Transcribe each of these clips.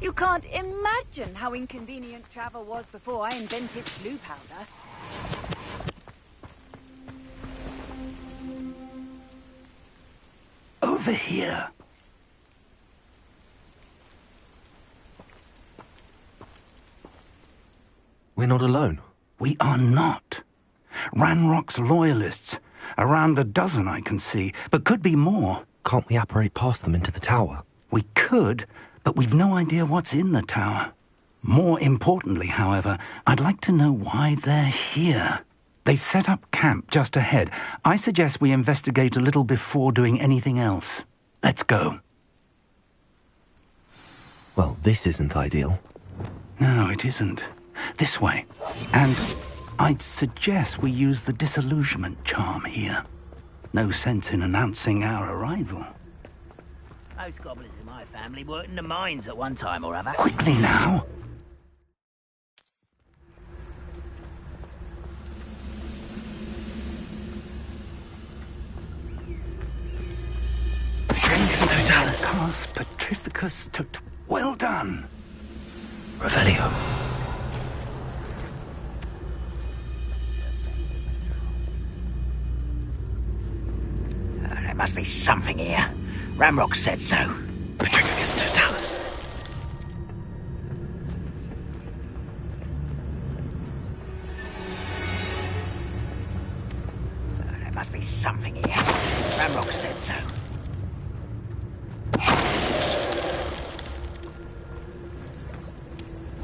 You can't imagine how inconvenient travel was before I invented blue powder. Over here. We're not alone. We are not. Ranrock's loyalists. Around a dozen I can see, but could be more. Can't we apparate past them into the tower? We could, but we've no idea what's in the tower. More importantly, however, I'd like to know why they're here. They've set up camp just ahead. I suggest we investigate a little before doing anything else. Let's go. Well, this isn't ideal. No, it isn't. This way. And I'd suggest we use the disillusionment charm here. No sense in announcing our arrival. Most goblins in my family worked in the mines at one time or other. Quickly now! Petrificus Petrificus Well done! Revelio. There must be something here. Ramrock said so. Petrificus Totalis. There must be something here. Ramrock said so.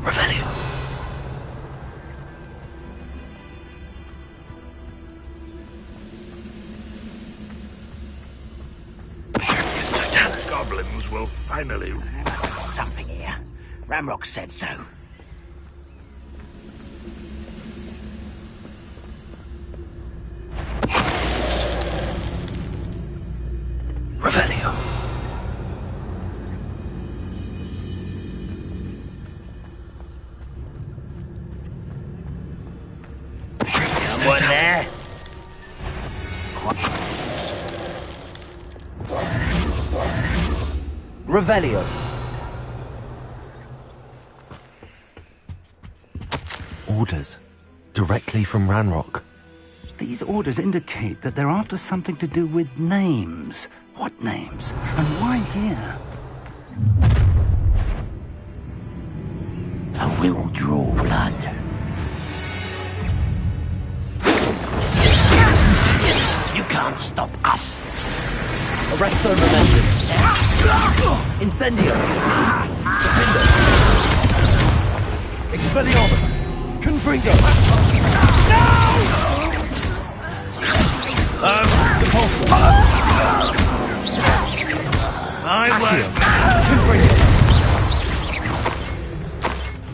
Revelio. Petrificus Totalis. Goblins will finally... There must be something here. Ramrock said so. Revelio. Someone there? Revelio. Orders. Directly from Ranrock. These orders indicate that they're after something to do with names. What names? And why here? I will draw blood. You can't stop us. Arresto Momentum. Incendio. Defender. Expelliarmus. Confringo. Compulsor. I won't. Confringo.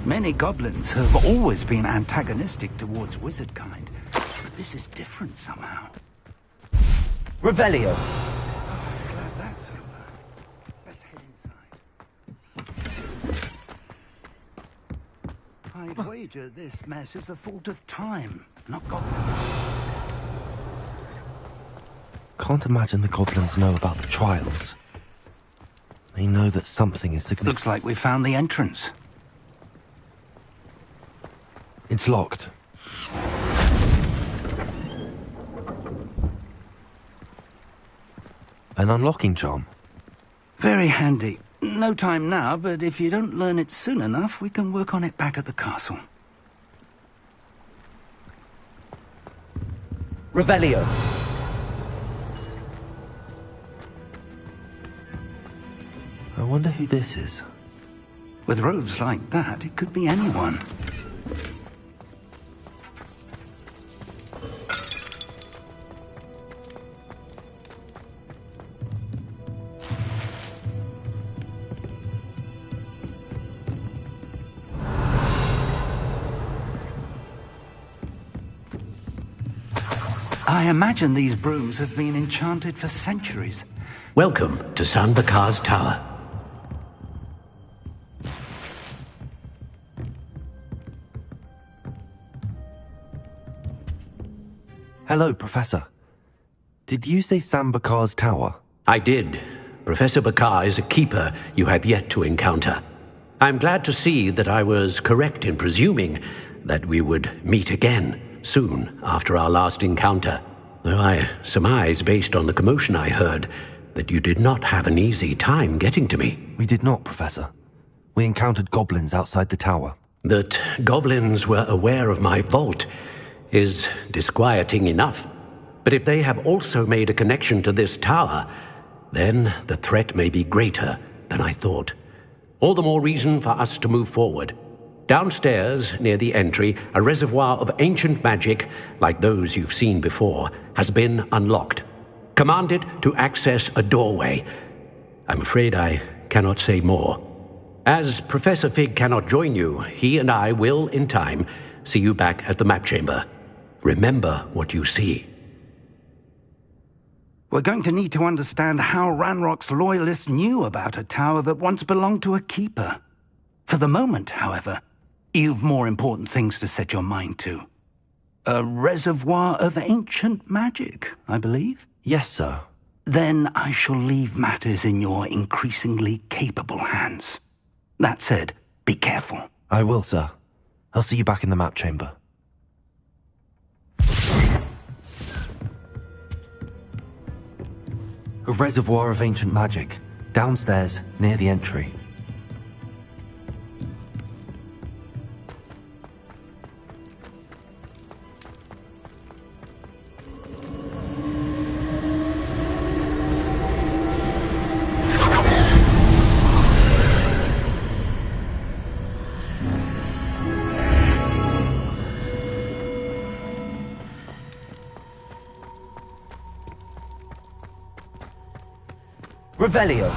Many goblins have always been antagonistic towards wizard kind, but this is different somehow. Revelio. Glad that's over. Let's head inside. I'd wager this mess is the fault of time, not goblins. Can't imagine the goblins know about the trials. They know that something is significant. Looks like we found the entrance. It's locked. An unlocking charm. Very handy. No time now, but if you don't learn it soon enough, we can work on it back at the castle. Revelio. I wonder who this is. With robes like that, it could be anyone. I imagine these brooms have been enchanted for centuries. Welcome to San Bakar's Tower. Hello, Professor. Did you say San Bakar's Tower? I did. Professor Bakar is a keeper you have yet to encounter. I'm glad to see that I was correct in presuming that we would meet again soon after our last encounter. Though I surmise, based on the commotion I heard, that you did not have an easy time getting to me. We did not, Professor. We encountered goblins outside the tower. That goblins were aware of my vault is disquieting enough. But if they have also made a connection to this tower, then the threat may be greater than I thought. All the more reason for us to move forward. Downstairs, near the entry, a reservoir of ancient magic, like those you've seen before, has been unlocked. Command it to access a doorway. I'm afraid I cannot say more. As Professor Fig cannot join you, he and I will, in time, see you back at the map chamber. Remember what you see. We're going to need to understand how Ranrock's loyalists knew about a tower that once belonged to a keeper. For the moment, however, you've more important things to set your mind to. A reservoir of ancient magic, I believe? Yes, sir. Then I shall leave matters in your increasingly capable hands. That said, be careful. I will, sir. I'll see you back in the map chamber. A reservoir of ancient magic, downstairs, near the entry. Revelio.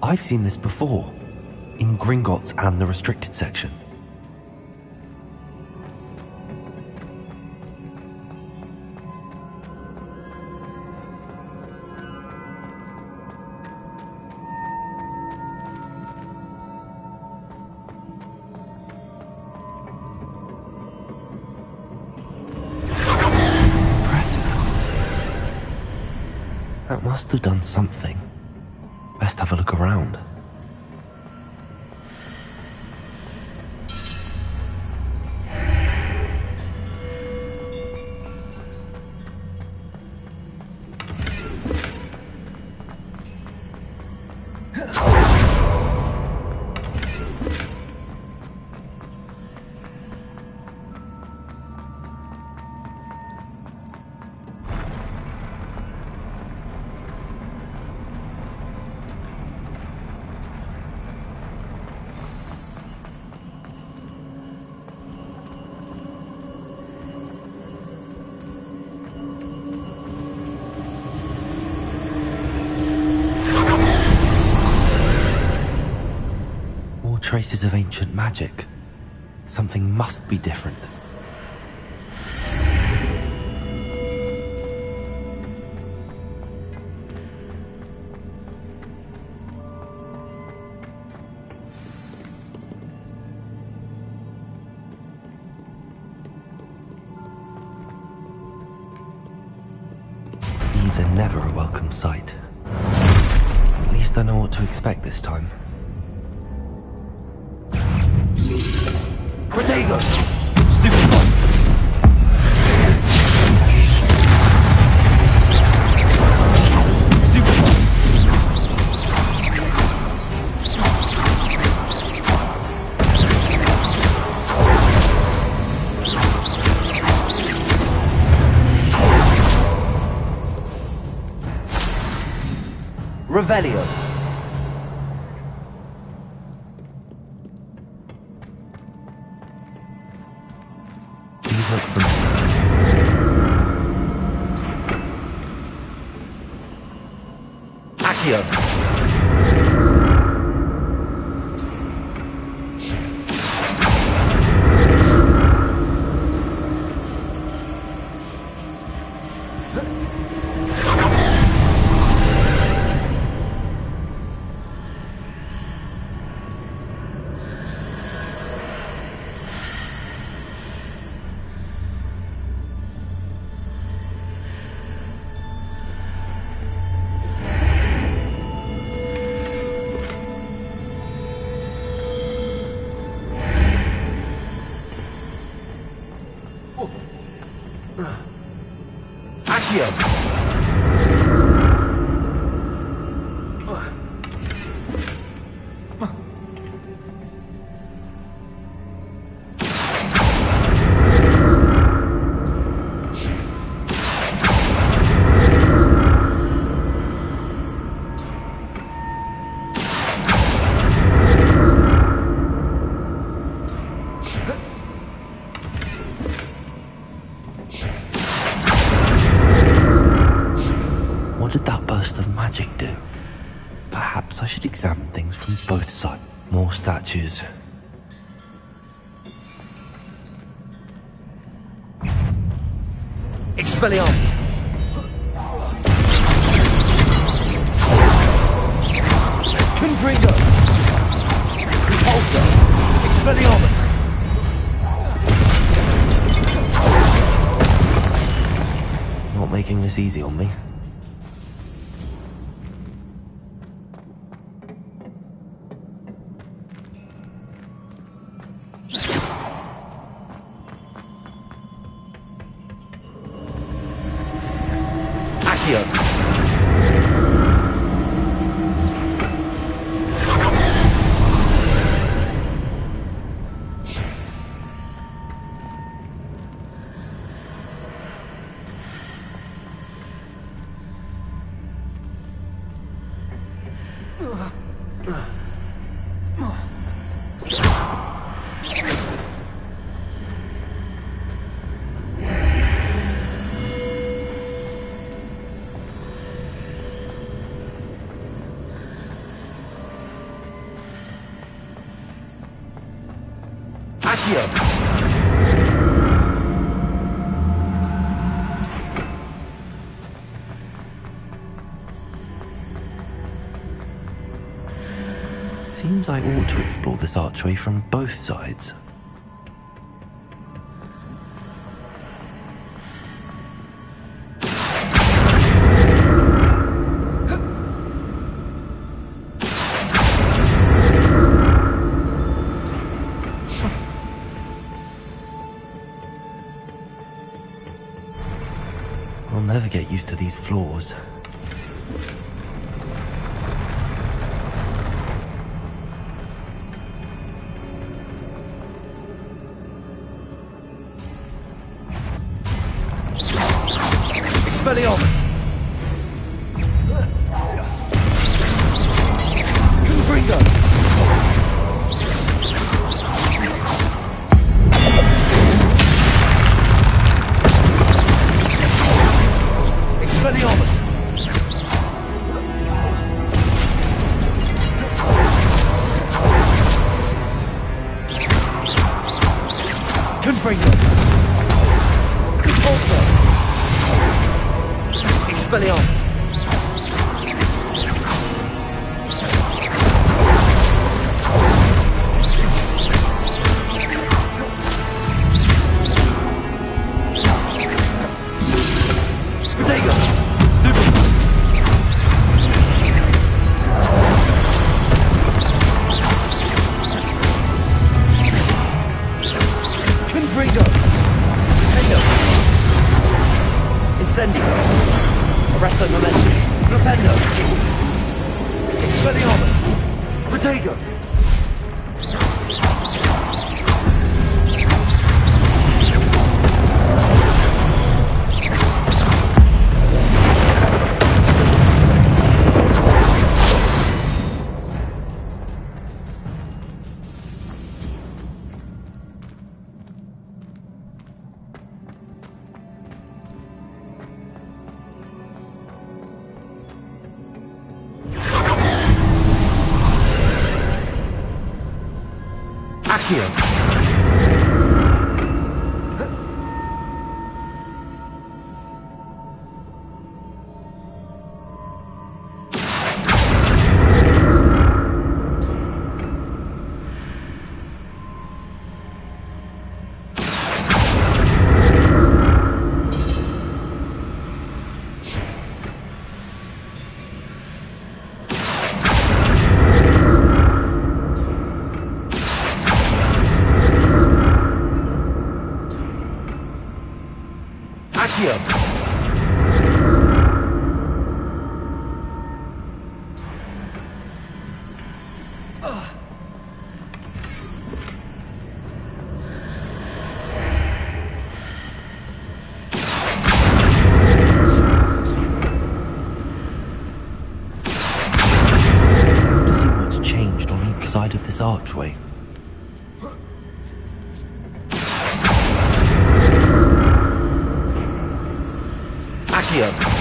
I've seen this before, in Gringotts and the restricted section. That must have done something. Best have a look around. Traces of ancient magic. Something must be different. These are never a welcome sight. At least I know what to expect this time. Protego! Stupid one! Stupid one! Revelio. Look for me. Accio. What did that burst of magic do? Perhaps I should examine things from both sides. More statues. Expelliarmus! Confringo! Repulsor! Expelliarmus! Not making this easy on me. Seems I ought to explore this archway from both sides. I'll never get used to these floors. Expelliarmus! Confringo! Expelliarmus! Confringo! Repulsor! Expelliarmus! Protego! Stupid! Confringo! Protego! Incendio! Arresto Momento! Flipendo! Expelliarmus! Protego! Accio! Accio! this archway. Accio!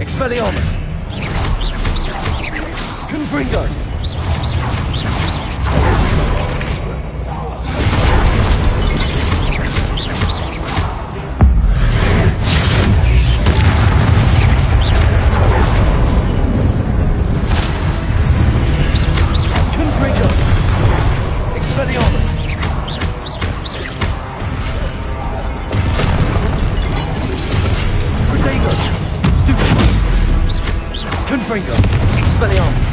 Expelliarmus! Confringo! Confringo! Expelliarmus! Protego! Confringo! Expelliarmus!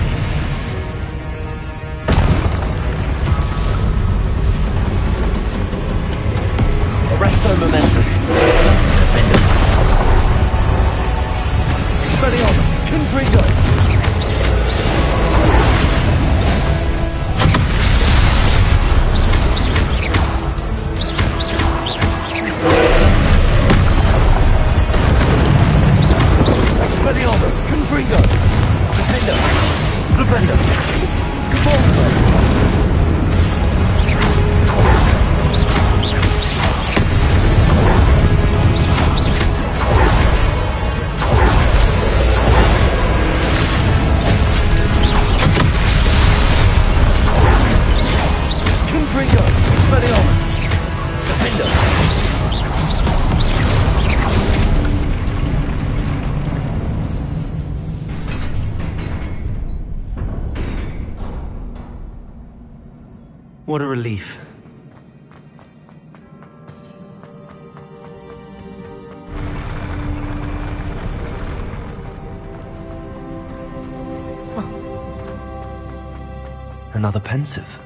Arresto Momentum! Defender! Expelliarmus! Confringo! Expelliarmus! Confringo! Defender! Defender! Convulso! Confringo! Expelliarmus! Defender! What a relief. Another pensive.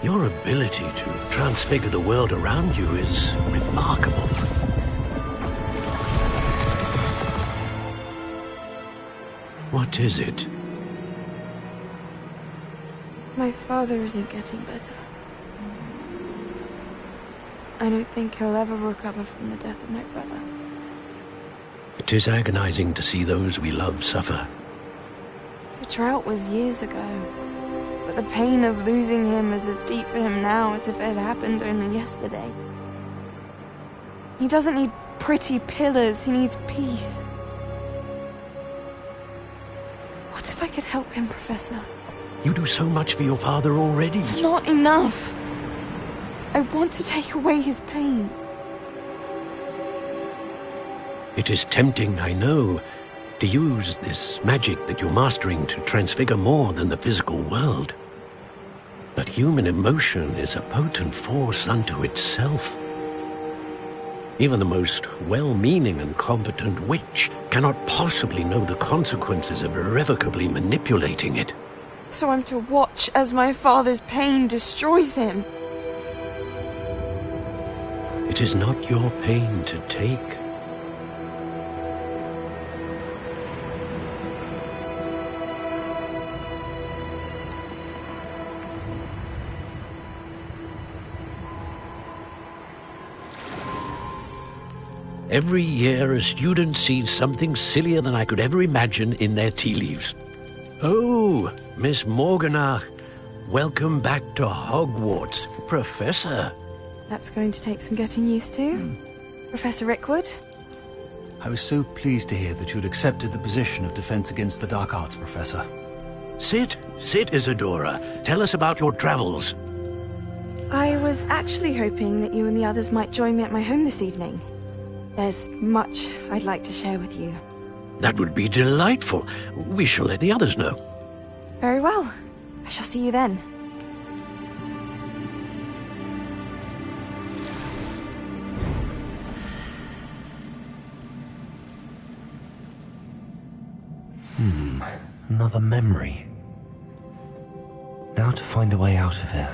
Your ability to transfigure the world around you is remarkable. What is it? My father isn't getting better. I don't think he'll ever recover from the death of my brother. It is agonizing to see those we love suffer. The drought was years ago. But the pain of losing him is as deep for him now as if it had happened only yesterday. He doesn't need pretty pillars, he needs peace. What if I could help him, Professor? You do so much for your father already. It's not enough. I want to take away his pain. It is tempting, I know, to use this magic that you're mastering to transfigure more than the physical world. But human emotion is a potent force unto itself. Even the most well-meaning and competent witch cannot possibly know the consequences of irrevocably manipulating it. So I'm to watch as my father's pain destroys him. It is not your pain to take. Every year, a student sees something sillier than I could ever imagine in their tea leaves. Oh, Miss Morganach, welcome back to Hogwarts, Professor. That's going to take some getting used to. Professor Rickwood? I was so pleased to hear that you'd accepted the position of Defense Against the Dark Arts, Professor. Sit, Isadora. Tell us about your travels. I was actually hoping that you and the others might join me at my home this evening. There's much I'd like to share with you. That would be delightful. We shall let the others know. Very well. I shall see you then. Another memory. Now to find a way out of here.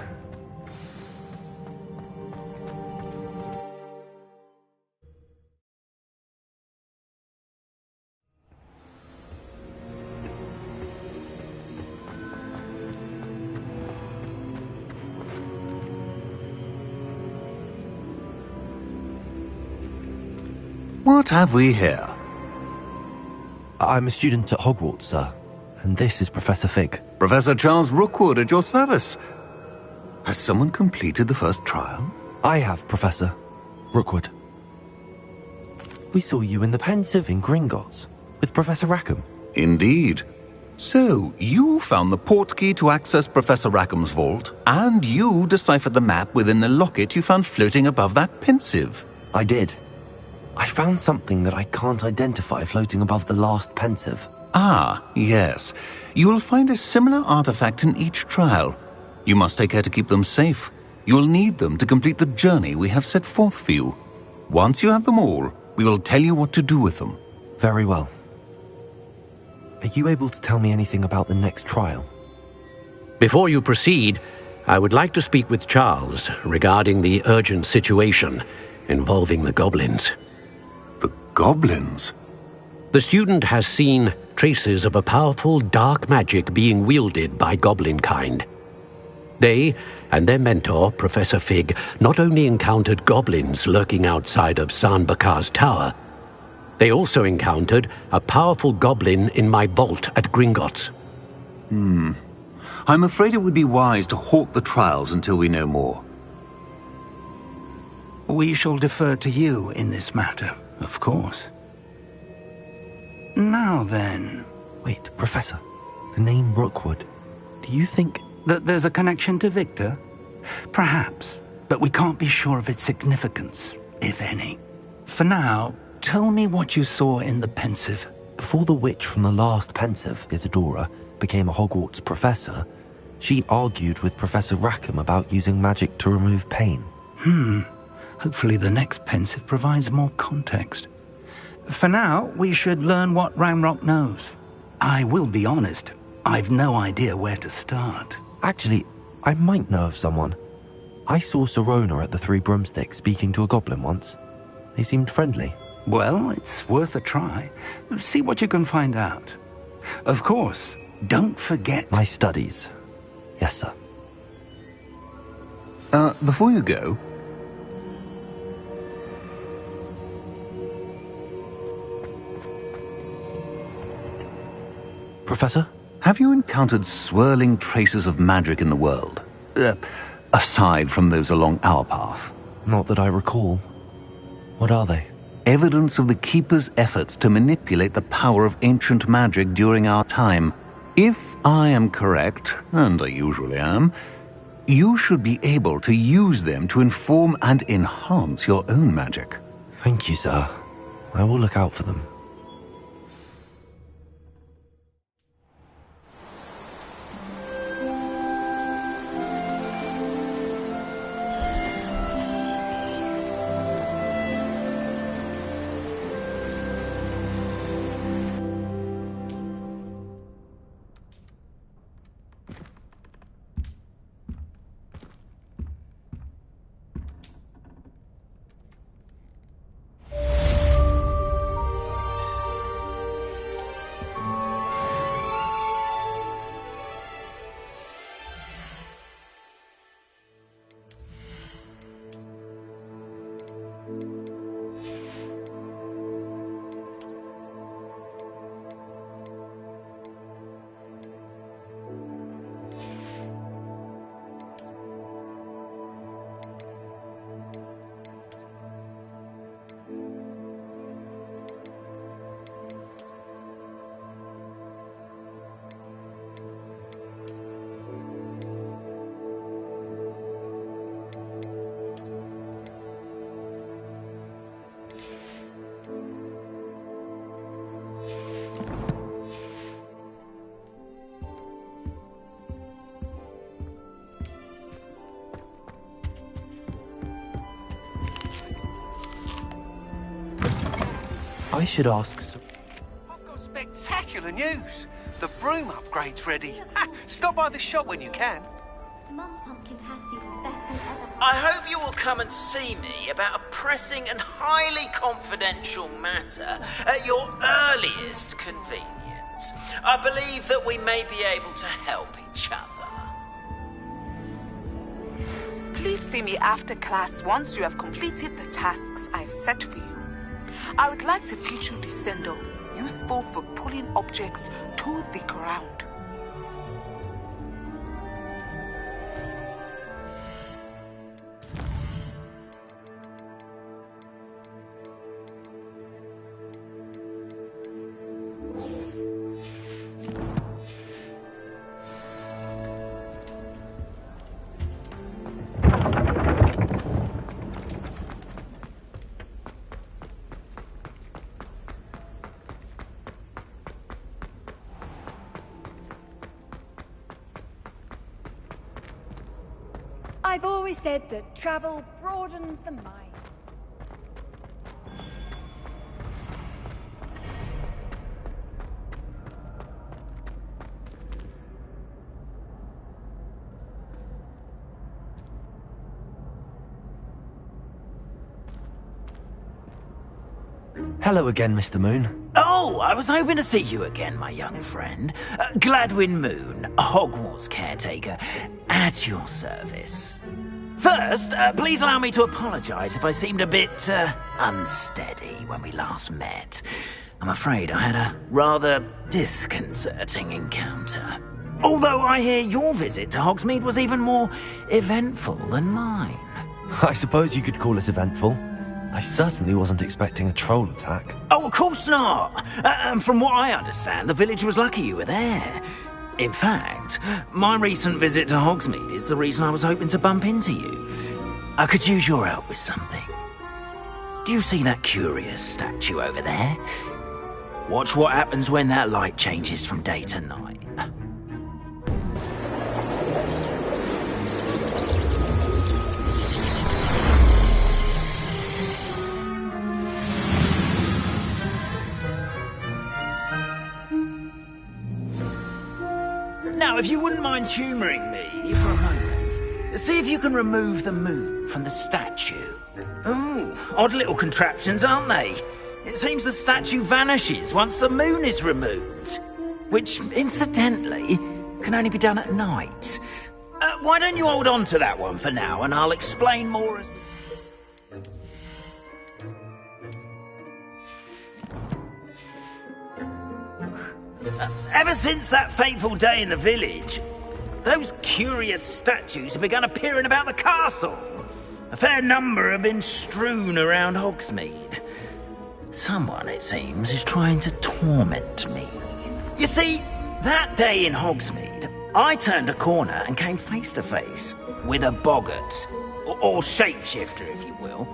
What have we here? I'm a student at Hogwarts, sir, and this is Professor Fig. Professor Charles Rookwood at your service. Has someone completed the first trial? I have, Professor Rookwood. We saw you in the Pensive in Gringotts with Professor Rackham. Indeed. So, you found the portkey to access Professor Rackham's vault, and you deciphered the map within the locket you found floating above that Pensive. I did. I found something that I can't identify floating above the last Pensive. Ah, yes. You will find a similar artifact in each trial. You must take care to keep them safe. You will need them to complete the journey we have set forth for you. Once you have them all, we will tell you what to do with them. Very well. Are you able to tell me anything about the next trial? Before you proceed, I would like to speak with Charles regarding the urgent situation involving the goblins. The goblins? The student has seen traces of a powerful dark magic being wielded by goblin kind. They and their mentor, Professor Fig, not only encountered goblins lurking outside of San Bakar's tower, they also encountered a powerful goblin in my vault at Gringotts. I'm afraid it would be wise to halt the trials until we know more. We shall defer to you in this matter, of course. Now then... Wait, Professor, the name Rookwood, do you think... that there's a connection to Victor? Perhaps, but we can't be sure of its significance, if any. For now, tell me what you saw in the Pensive. Before the witch from the last Pensive, Isadora, became a Hogwarts professor, she argued with Professor Rackham about using magic to remove pain. Hopefully the next Pensive provides more context. For now, we should learn what Ramrock knows. I will be honest, I've no idea where to start. Actually, I might know of someone. I saw Serona at the Three Broomsticks speaking to a goblin once. They seemed friendly. Well, it's worth a try. See what you can find out. Of course, don't forget... My studies. Yes, sir. Before you go... Professor? Have you encountered swirling traces of magic in the world? Aside from those along our path? Not that I recall. What are they? Evidence of the Keeper's efforts to manipulate the power of ancient magic during our time. If I am correct, and I usually am, you should be able to use them to inform and enhance your own magic. Thank you, sir. I will look out for them. I should ask... I've got spectacular news. The broom upgrade's ready. Stop by the shop when you can. Mum's pumpkin pasties are best than ever. I hope you will come and see me about a pressing and highly confidential matter at your earliest convenience. I believe that we may be able to help each other. Please see me after class once you have completed the tasks I've set for you. I would like to teach you Descendo, useful for pulling objects to the ground. I've always said that travel broadens the mind. Hello again, Mr. Moon. Oh, I was hoping to see you again, my young friend. Gladwin Moon, Hogwarts caretaker, at your service. First, please allow me to apologise if I seemed a bit unsteady when we last met. I'm afraid I had a rather disconcerting encounter. Although I hear your visit to Hogsmeade was even more eventful than mine. I suppose you could call it eventful. I certainly wasn't expecting a troll attack. Oh, of course not. From what I understand, the village was lucky you were there. In fact, my recent visit to Hogsmeade is the reason I was hoping to bump into you. I could use your help with something. Do you see that curious statue over there? Watch what happens when that light changes from day to night. Now, if you wouldn't mind humouring me for a moment, see if you can remove the moon from the statue. Ooh, odd little contraptions, aren't they? It seems the statue vanishes once the moon is removed. Which, incidentally, can only be done at night. Why don't you hold on to that one for now, and I'll explain more as... Ever since that fateful day in the village, those curious statues have begun appearing about the castle. A fair number have been strewn around Hogsmeade. Someone, it seems, is trying to torment me. You see, that day in Hogsmeade, I turned a corner and came face to face with a boggart, or shapeshifter, if you will,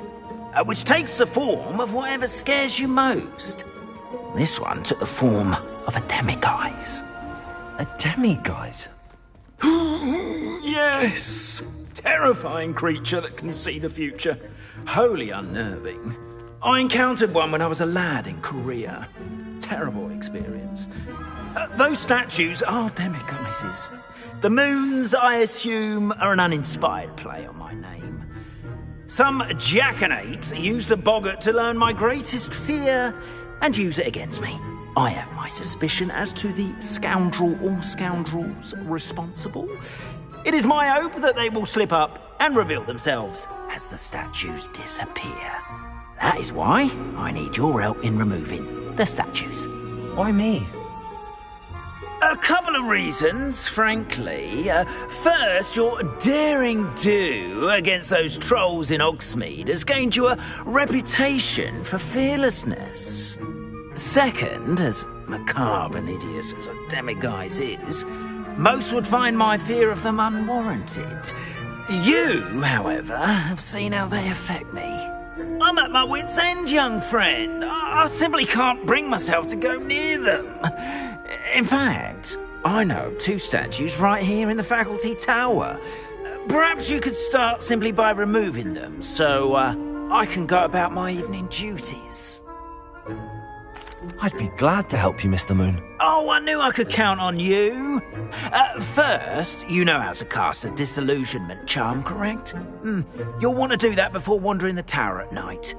which takes the form of whatever scares you most. This one took the form of a demiguise. A demiguise? Yes! Terrifying creature that can see the future. Wholly unnerving. I encountered one when I was a lad in Korea. Terrible experience. Those statues are demiguises. The moons, I assume, are an uninspired play on my name. Some jackanapes used a boggart to learn my greatest fear and use it against me. I have my suspicion as to the scoundrel or scoundrels responsible. It is my hope that they will slip up and reveal themselves as the statues disappear. That is why I need your help in removing the statues. Why me? A couple of reasons, frankly. First, your daring do against those trolls in Hogsmeade has gained you a reputation for fearlessness. Second, as macabre and hideous as a demiguise is, most would find my fear of them unwarranted. You, however, have seen how they affect me. I'm at my wit's end, young friend. I simply can't bring myself to go near them. In fact, I know of 2 statues right here in the faculty tower. Perhaps you could start simply by removing them, so I can go about my evening duties. I'd be glad to help you, Mr. Moon. Oh, I knew I could count on you. First, you know how to cast a disillusionment charm, correct? You'll want to do that before wandering the tower at night.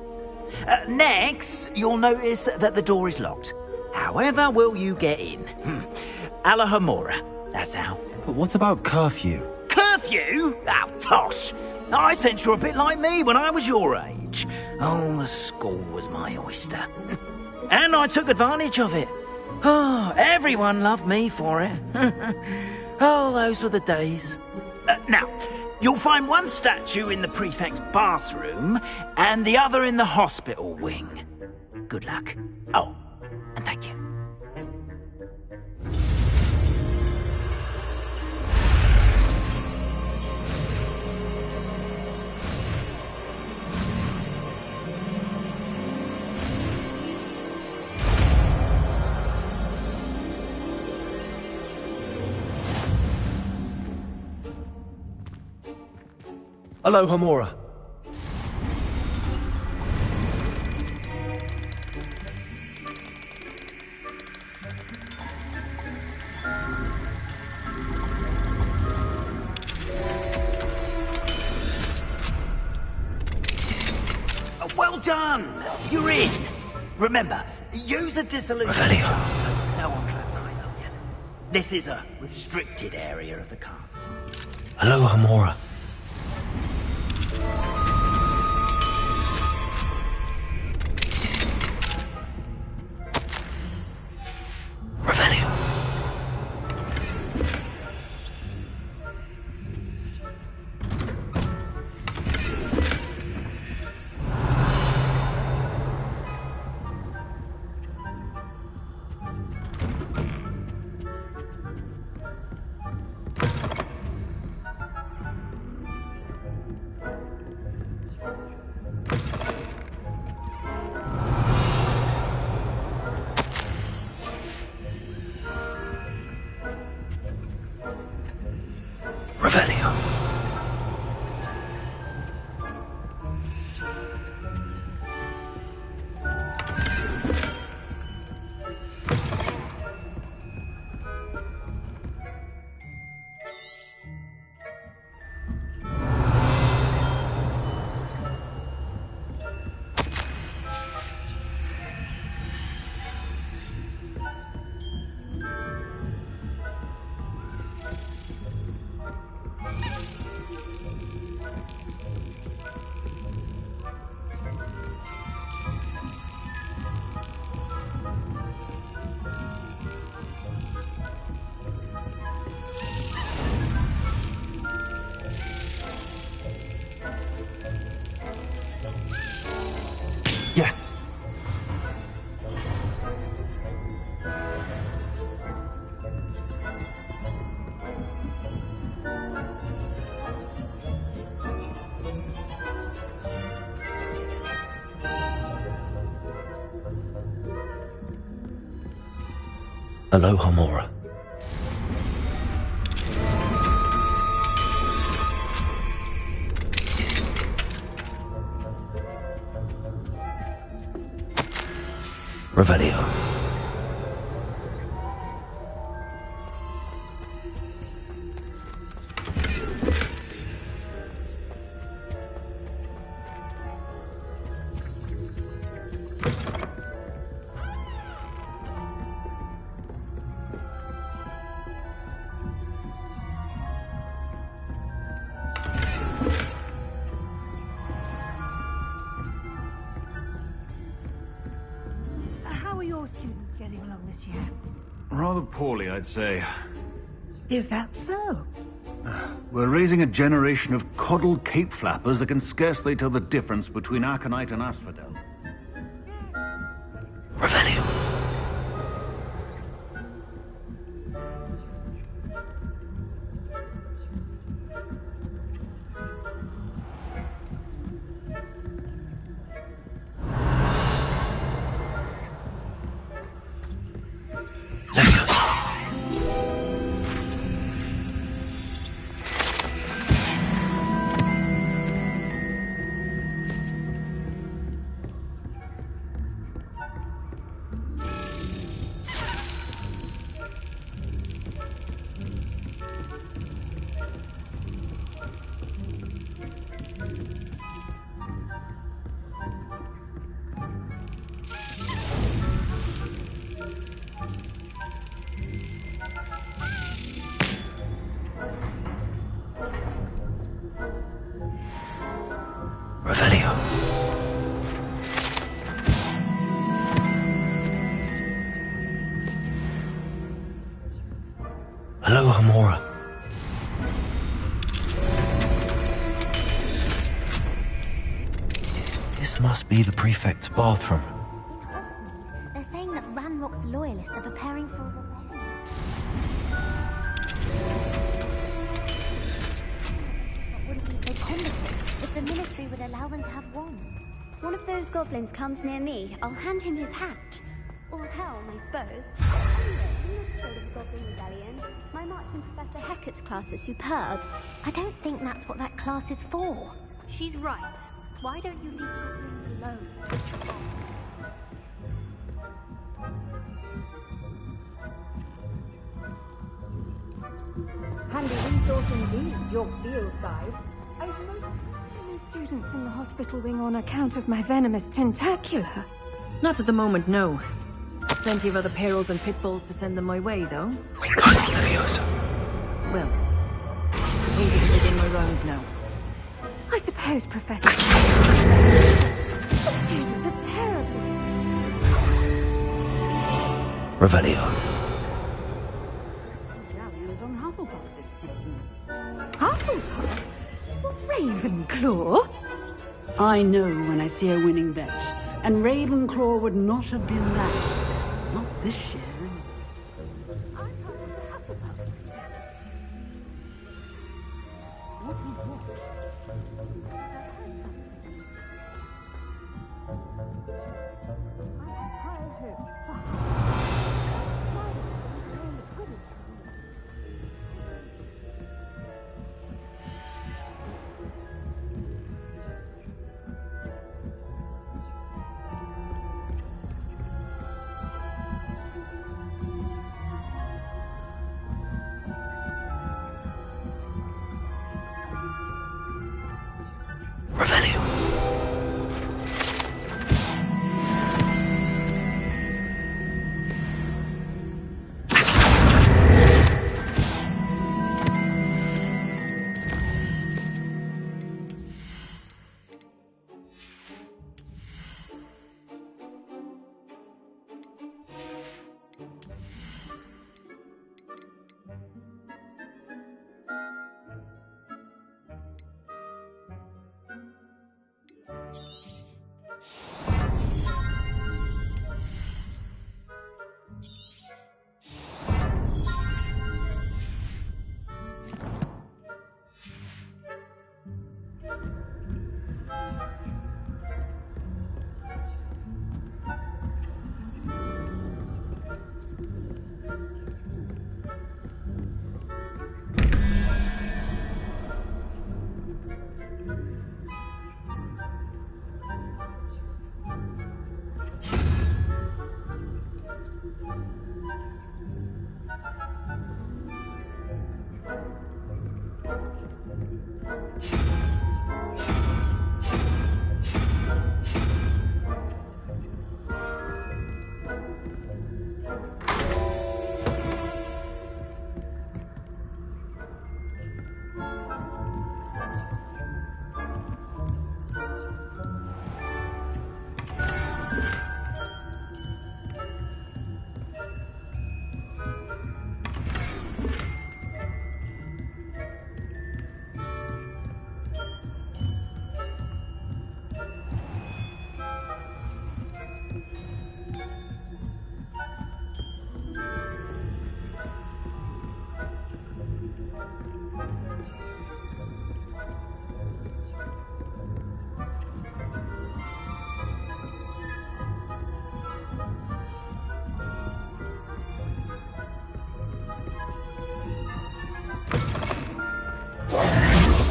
Next, you'll notice that the door is locked. However will you get in? Alahomora, that's how. But what about curfew? Curfew? Oh, tosh. I sense you're a bit like me when I was your age. Oh, the school was my oyster. And I took advantage of it. Oh, everyone loved me for it. Oh, those were the days. Now, you'll find one statue in the prefect's bathroom and the other in the hospital wing. Good luck. Oh, and thank you. Alohomora. Well done! You're in! Remember, use a disillusion charm so no one claps eyes on you. This is a restricted area of the car. Alohomora. Yes. Alohomora. Revelio. How are your students getting along this year? Rather poorly, I'd say. Is that so? We're raising a generation of coddled cape flappers that can scarcely tell the difference between Aconite and Asphodel. Revelio. Revelio. Hello, Hamora. This must be the prefect's bathroom. They're saying that Ranrock's loyalists are preparing for a rebellion. What would it be so complicated if the military would allow them to have wands? One of those goblins comes near me, I'll hand him his hat. Or helm, I suppose. Anyway, in this show of the Goblin Rebellion, my marching Professor Hecat's class is superb. I don't think that's what that class is for. She's right. Why don't you leave goblins alone? Handy resource indeed, your field guide. I've noticed new students in the hospital wing on account of my venomous tentacular. Not at the moment, no. Plenty of other perils and pitfalls to send them my way, though. Well, I suppose I can begin my rounds now. I suppose, Professor. The students are terrible. Revelio. Galleons on Hufflepuff this season. Hufflepuff? Ravenclaw? I know when I see a winning bet, and Ravenclaw would not have been that. Not this year.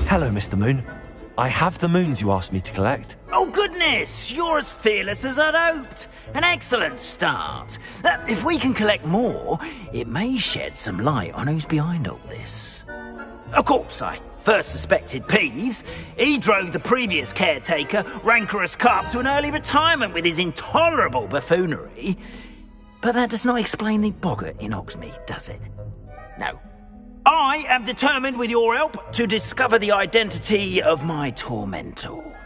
Hello, Mr. Moon. I have the moons you asked me to collect. Oh, goodness! You're as fearless as I'd hoped. An excellent start. If we can collect more, it may shed some light on who's behind all this. Of course, I first suspected Peeves. He drove the previous caretaker, Rancorous Carp, to an early retirement with his intolerable buffoonery. But that does not explain the boggart in Hogsmeade, does it? No. I am determined, with your help, to discover the identity of my tormentor.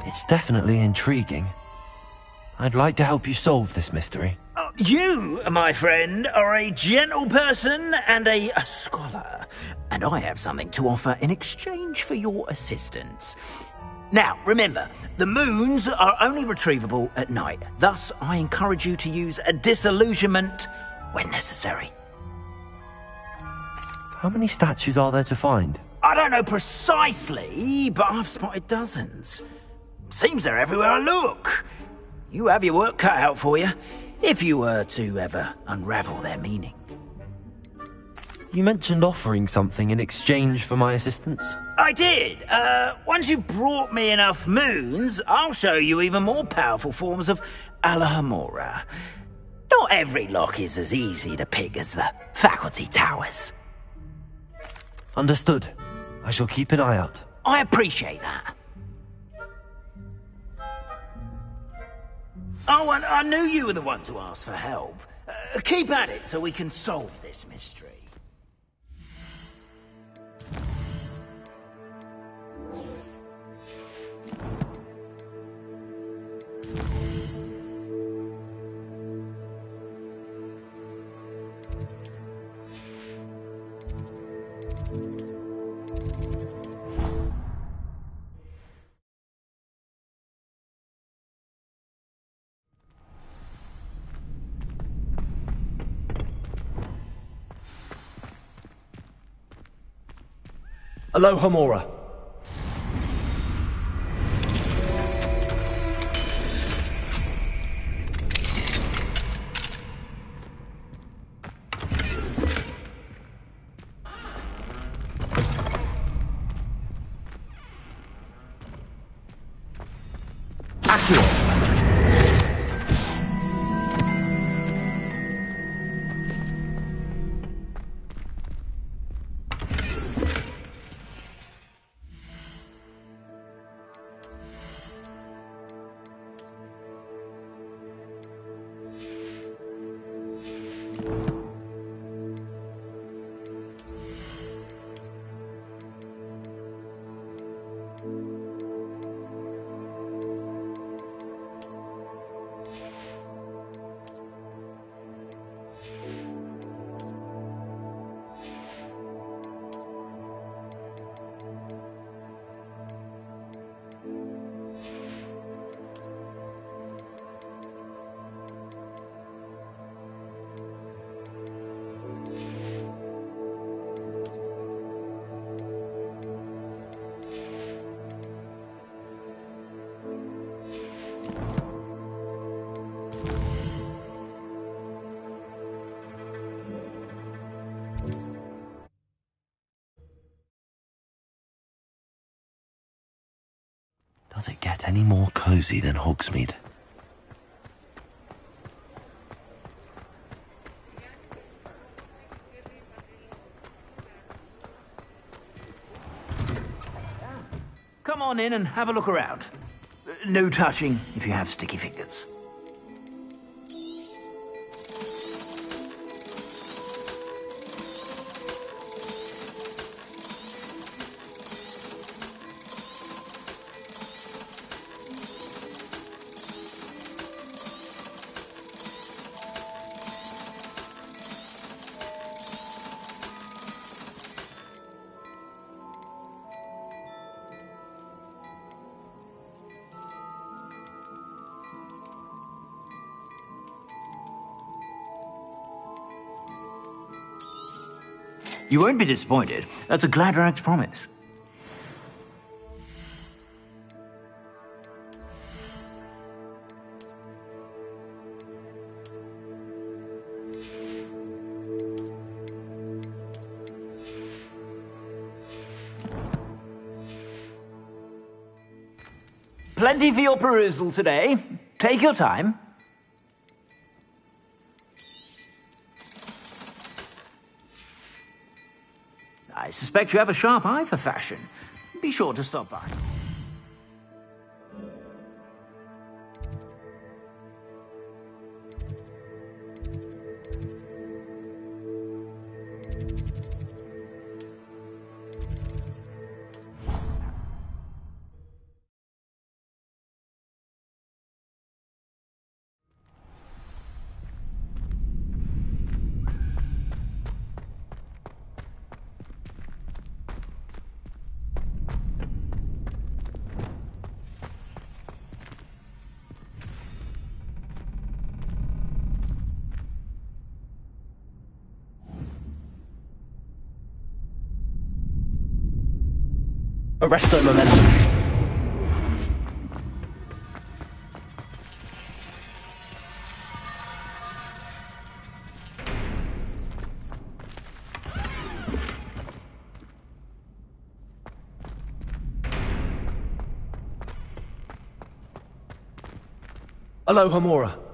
It's definitely intriguing. I'd like to help you solve this mystery. You, my friend, are a gentle person and a scholar, and I have something to offer in exchange for your assistance. Now, remember, the moons are only retrievable at night. Thus, I encourage you to use a disillusionment when necessary. How many statues are there to find? I don't know precisely, but I've spotted dozens. Seems they're everywhere I look. You have your work cut out for you, if you were to ever unravel their meaning. You mentioned offering something in exchange for my assistance? I did. Once you've brought me enough moons, I'll show you even more powerful forms of Alohomora. Not every lock is as easy to pick as the faculty towers. Understood. I shall keep an eye out. I appreciate that. Oh, and I knew you were the one to ask for help. Keep at it so we can solve this mystery. Alohomora. Does it get any more cozy than Hogsmeade? Come on in and have a look around. No touching if you have sticky fingers. You won't be disappointed. That's a Gladrag's promise. Plenty for your perusal today. Take your time. I suspect you have a sharp eye for fashion. Be sure to stop by. Arresto momentum. Aloha Mora.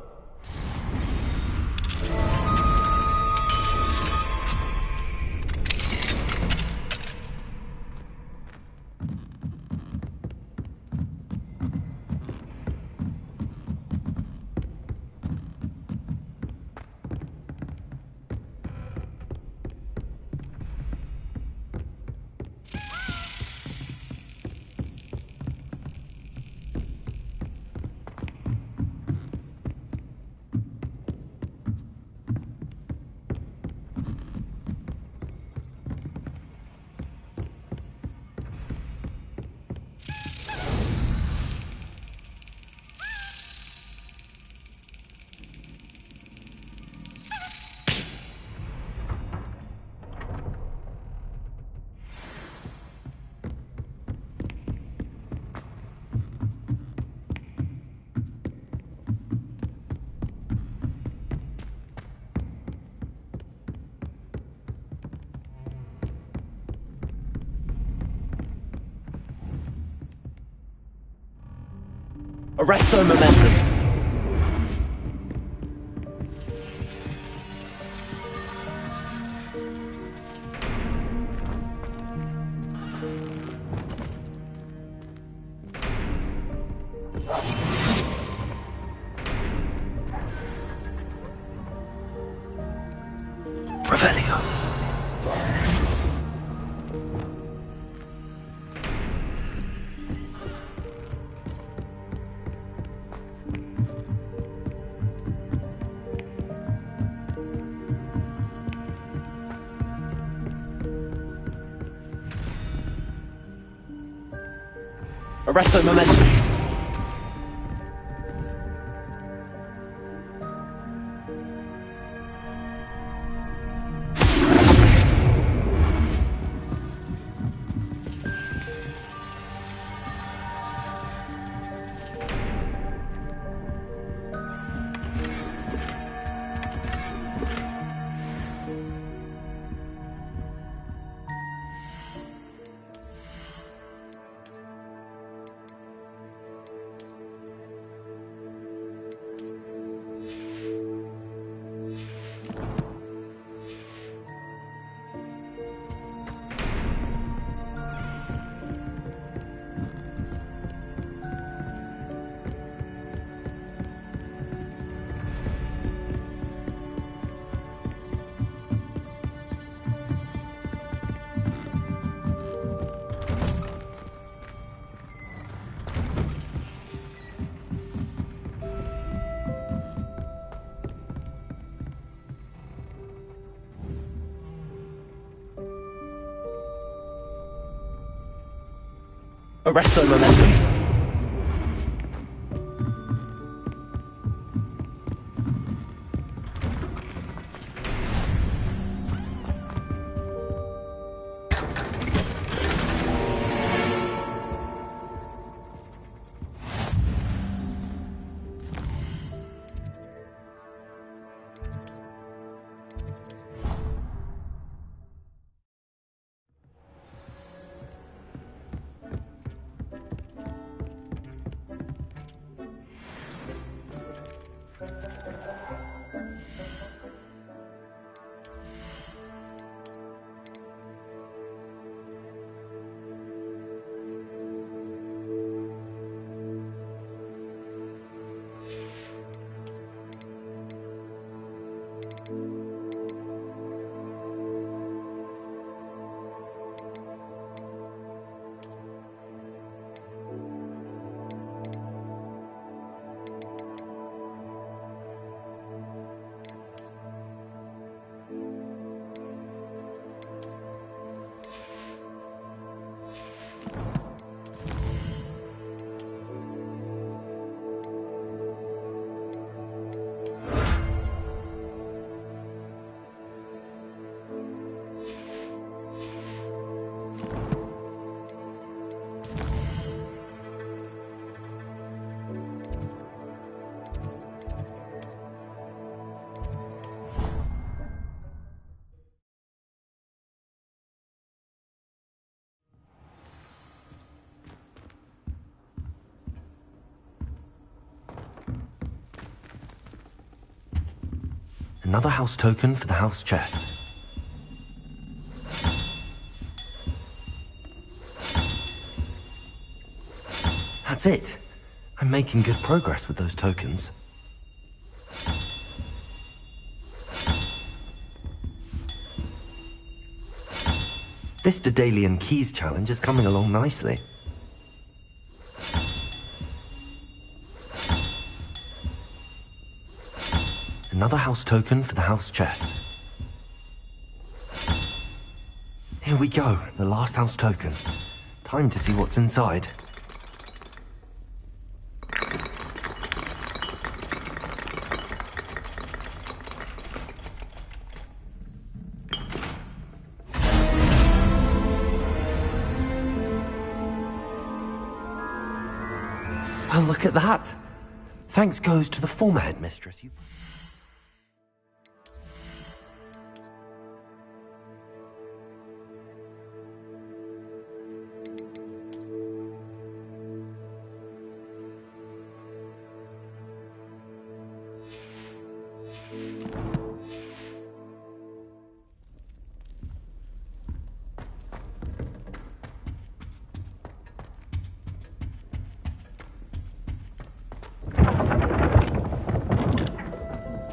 Arresto momentum. Revelio. Arresto momentum. Arresto momentum. Another house token for the house chest. That's it. I'm making good progress with those tokens. This Daedalian Keys challenge is coming along nicely. Another house token for the house chest. Here we go, the last house token. Time to see what's inside. Well, look at that. Thanks goes to the former headmistress.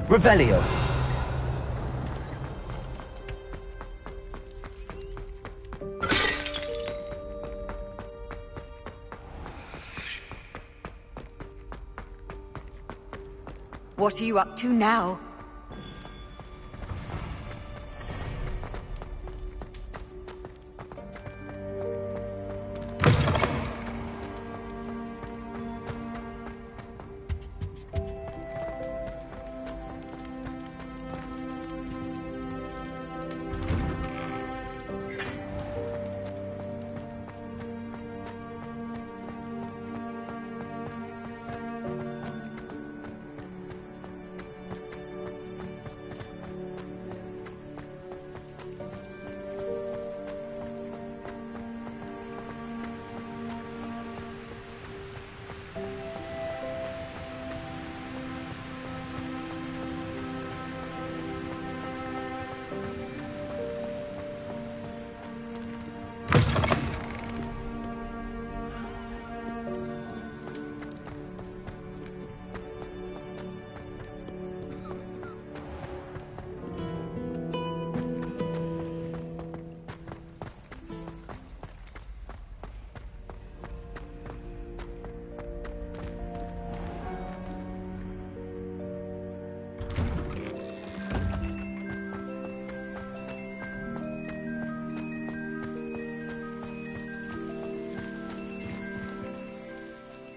Revelio. What are you up to now?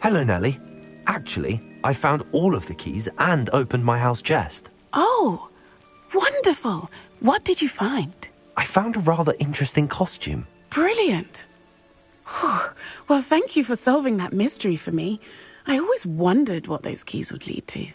Hello, Nellie. Actually, I found all of the keys and opened my house chest. Oh, wonderful. What did you find? I found a rather interesting costume. Brilliant. Well, thank you for solving that mystery for me. I always wondered what those keys would lead to.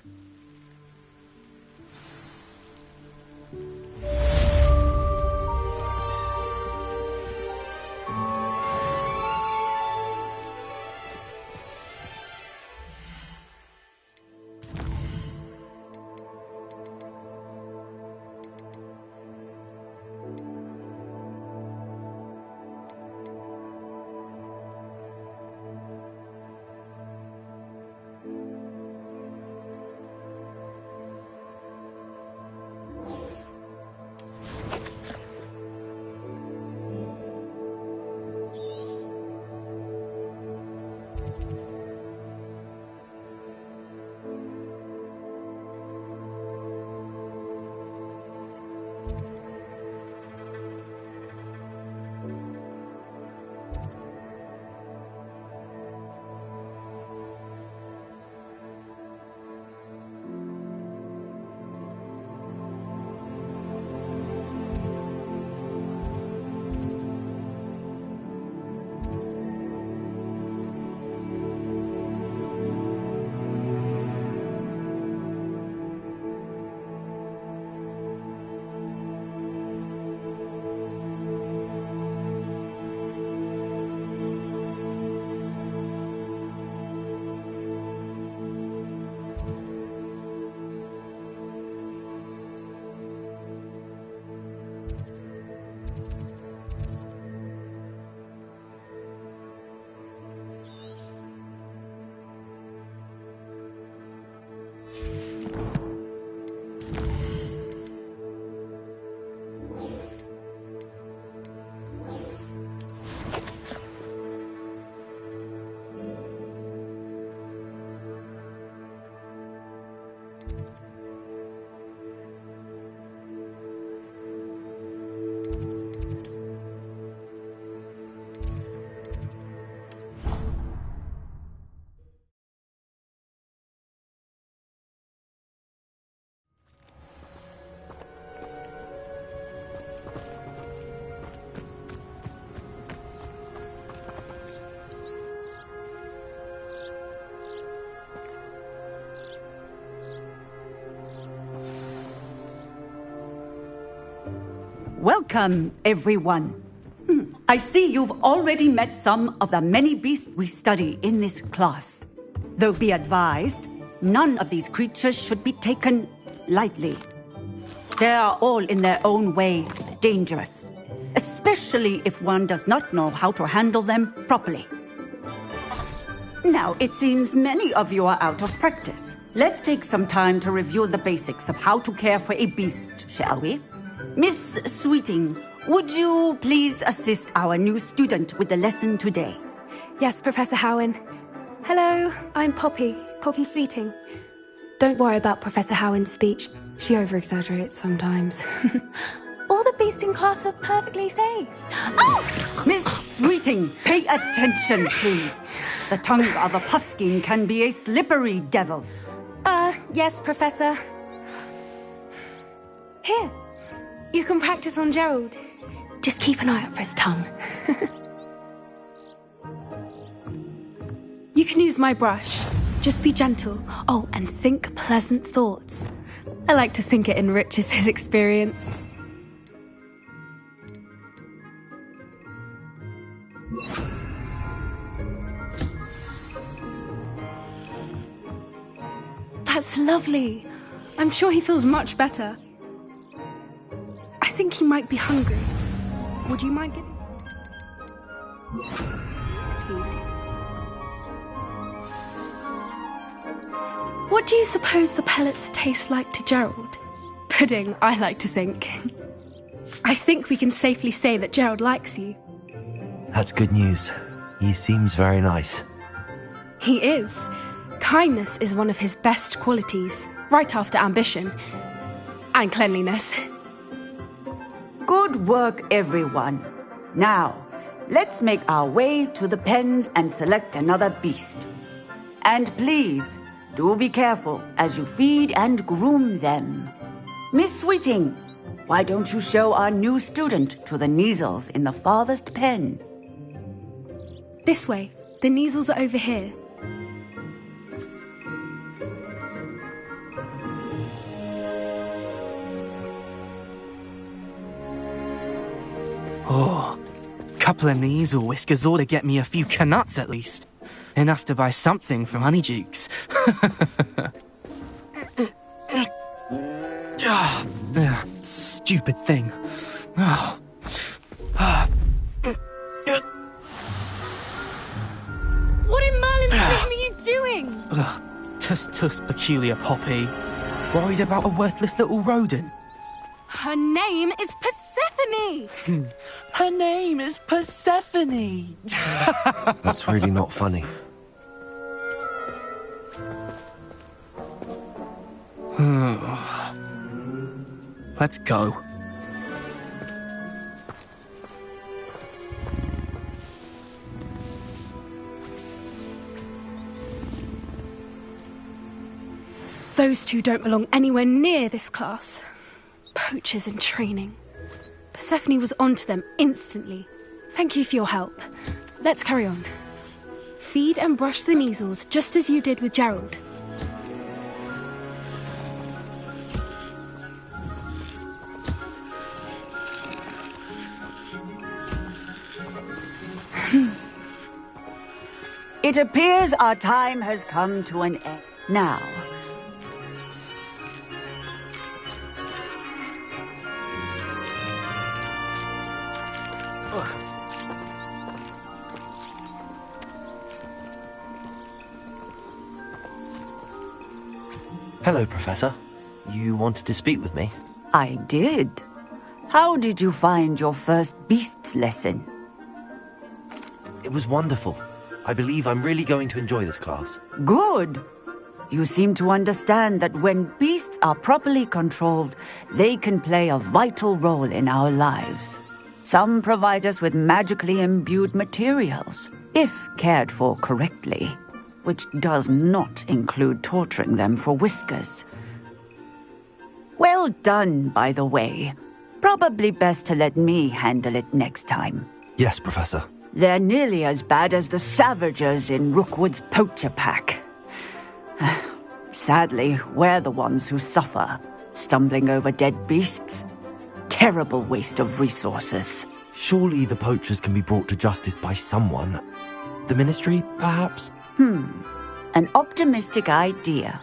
Welcome, everyone. I see you've already met some of the many beasts we study in this class. Though be advised, none of these creatures should be taken lightly. They are all in their own way dangerous, especially if one does not know how to handle them properly. Now, it seems many of you are out of practice. Let's take some time to review the basics of how to care for a beast, shall we? Miss Sweeting, would you please assist our new student with the lesson today? Yes, Professor Howen. Hello, I'm Poppy Sweeting. Don't worry about Professor Howen's speech. She over-exaggerates sometimes. All the beasts in class are perfectly safe. Oh! Miss Sweeting, pay attention, please. The tongue of a puffskein can be a slippery devil. Yes, Professor. Here, you can practice on Gerald. Just keep an eye out for his tongue. You can use my brush. Just be gentle. Oh, and think pleasant thoughts. I like to think it enriches his experience. That's lovely. I'm sure he feels much better. I think he might be hungry. Would you mind giving... Beast feed. What do you suppose the pellets taste like to Gerald? Pudding, I like to think. I think we can safely say that Gerald likes you. That's good news. He seems very nice. He is. Kindness is one of his best qualities, right after ambition. And cleanliness. Good work, everyone. Now, let's make our way to the pens and select another beast. And please, do be careful as you feed and groom them. Miss Sweeting, why don't you show our new student to the Kneazles in the farthest pen? This way. The Kneazles are over here. Oh, couple of Kneazle whiskers ought to get me a few canuts at least. Enough to buy something from Honeydukes. Stupid thing. Oh. What in Merlin's name are you doing? Tuss, peculiar Poppy. Worried about a worthless little rodent. Her name is Persephone! Her name is Persephone! That's really not funny. Let's go. Those two don't belong anywhere near this class. Poachers in training. Persephone was onto them instantly. Thank you for your help. Let's carry on. Feed and brush the Kneazles just as you did with Gerald. It appears our time has come to an end. Now, Hello, Professor. You wanted to speak with me? I did. How did you find your first beasts lesson? It was wonderful. I believe I'm really going to enjoy this class. Good. You seem to understand that when beasts are properly controlled, they can play a vital role in our lives. Some provide us with magically imbued materials, if cared for correctly, which does not include torturing them for whiskers. Well done, by the way. Probably best to let me handle it next time. Yes, Professor. They're nearly as bad as the Savagers in Rookwood's poacher pack. Sadly, we're the ones who suffer, stumbling over dead beasts. terrible waste of resources. Surely the poachers can be brought to justice by someone. The Ministry, perhaps? An optimistic idea.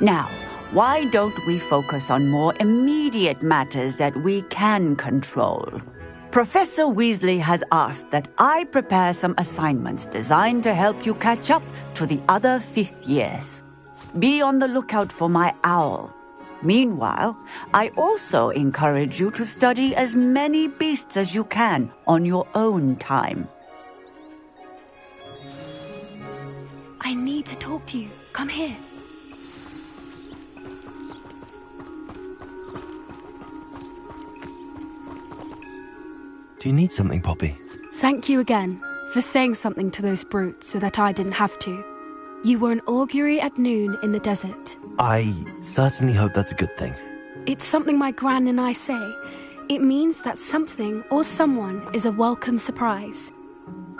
Now, why don't we focus on more immediate matters that we can control? Professor Weasley has asked that I prepare some assignments designed to help you catch up to the other 5th years. Be on the lookout for my owl. Meanwhile, I also encourage you to study as many beasts as you can on your own time. I need to talk to you. Come here. Do you need something, Poppy? Thank you again for saying something to those brutes so that I didn't have to. You were an augury at noon in the desert. I certainly hope that's a good thing. It's something my gran and I say. It means that something or someone is a welcome surprise.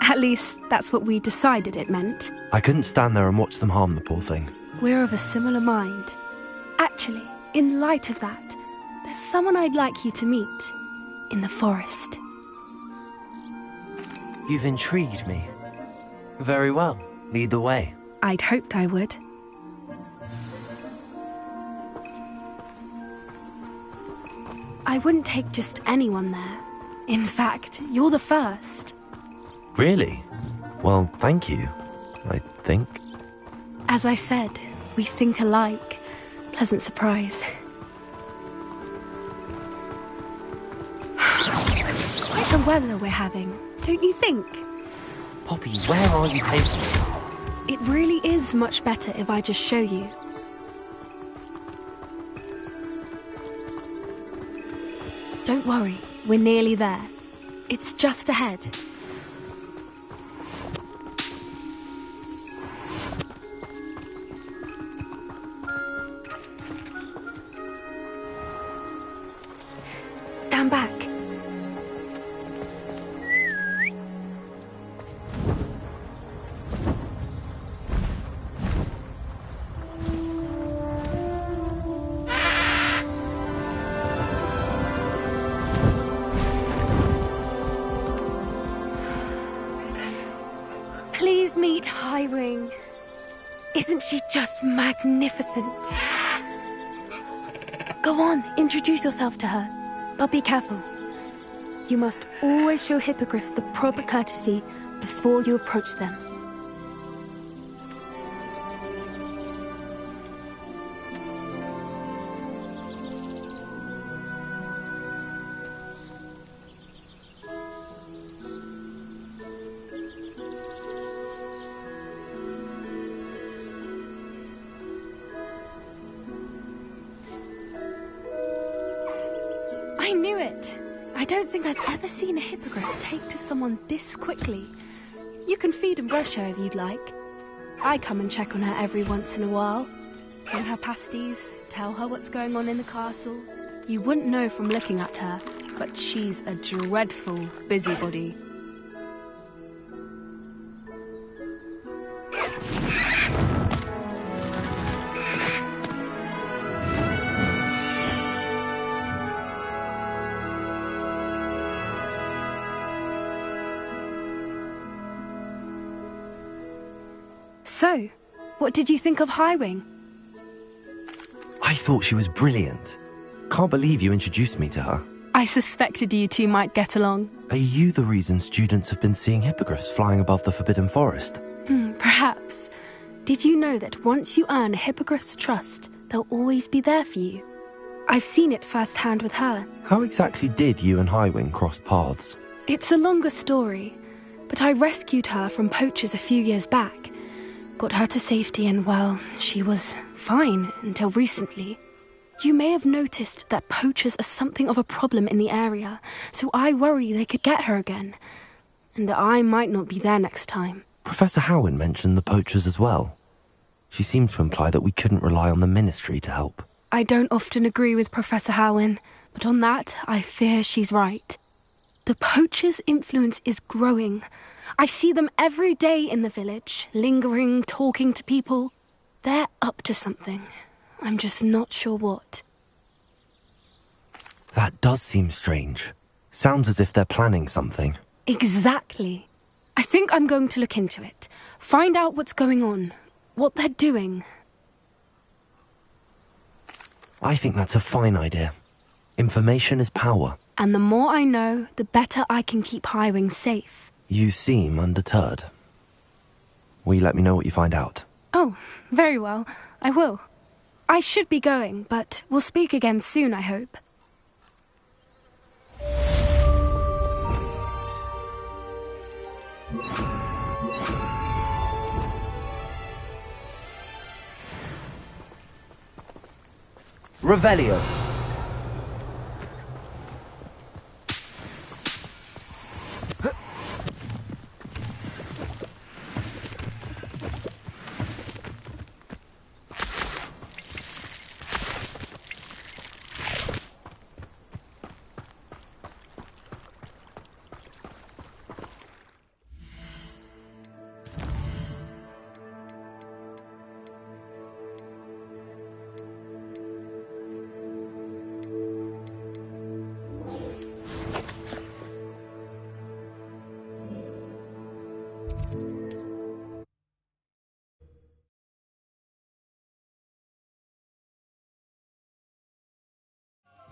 At least, that's what we decided it meant. I couldn't stand there and watch them harm the poor thing. We're of a similar mind. Actually, in light of that, there's someone I'd like you to meet in the forest. You've intrigued me. Very well. Lead the way. I'd hoped I would. I wouldn't take just anyone there. In fact, you're the first. Really? Well, thank you, I think. As I said, we think alike. Pleasant surprise. Quite the weather we're having, don't you think? Poppy, where are you taking me? It really is much better if I just show you. Don't worry, we're nearly there. It's just ahead. Stand back. Please meet Highwing. Isn't she just magnificent? Go on, introduce yourself to her. But be careful. You must always show hippogriffs the proper courtesy before you approach them. I knew it! I don't think I've ever seen a hippogriff take to someone this quickly. You can feed and brush her if you'd like. I come and check on her every once in a while. Bring her pasties, tell her what's going on in the castle. You wouldn't know from looking at her, but she's a dreadful busybody. So, what did you think of Highwing? I thought she was brilliant. Can't believe you introduced me to her. I suspected you two might get along. Are you the reason students have been seeing hippogriffs flying above the Forbidden Forest? Perhaps. Did you know that once you earn a hippogriff's trust, they'll always be there for you? I've seen it firsthand with her. How exactly did you and Highwing cross paths? It's a longer story, but I rescued her from poachers a few years back. Got her to safety and, well, she was fine until recently. You may have noticed that poachers are something of a problem in the area, so I worry they could get her again. And I might not be there next time. Professor Howin mentioned the poachers as well. She seemed to imply that we couldn't rely on the Ministry to help. I don't often agree with Professor Howin, but on that, I fear she's right. The poachers' influence is growing. I see them every day in the village, lingering, talking to people. They're up to something. I'm just not sure what. That does seem strange. Sounds as if they're planning something. Exactly. I think I'm going to look into it. Find out what's going on. What they're doing. I think that's a fine idea. Information is power. And the more I know, the better I can keep Highwing safe. You seem undeterred. Will you let me know what you find out? Oh, very well. I will. I should be going, but we'll speak again soon, I hope. Revelio.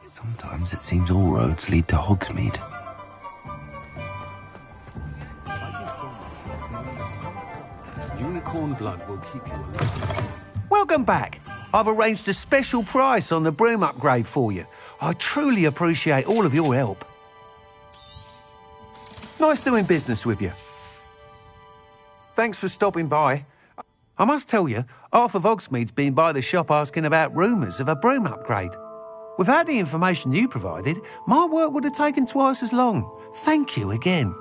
Sometimes it seems all roads lead to Hogsmeade. Unicorn blood will keep you alive. Welcome back. I've arranged a special price on the broom upgrade for you. I truly appreciate all of your help. Nice doing business with you. Thanks for stopping by. I must tell you, half of Hogsmeade's been by the shop asking about rumours of a broom upgrade. Without the information you provided, my work would have taken twice as long. Thank you again.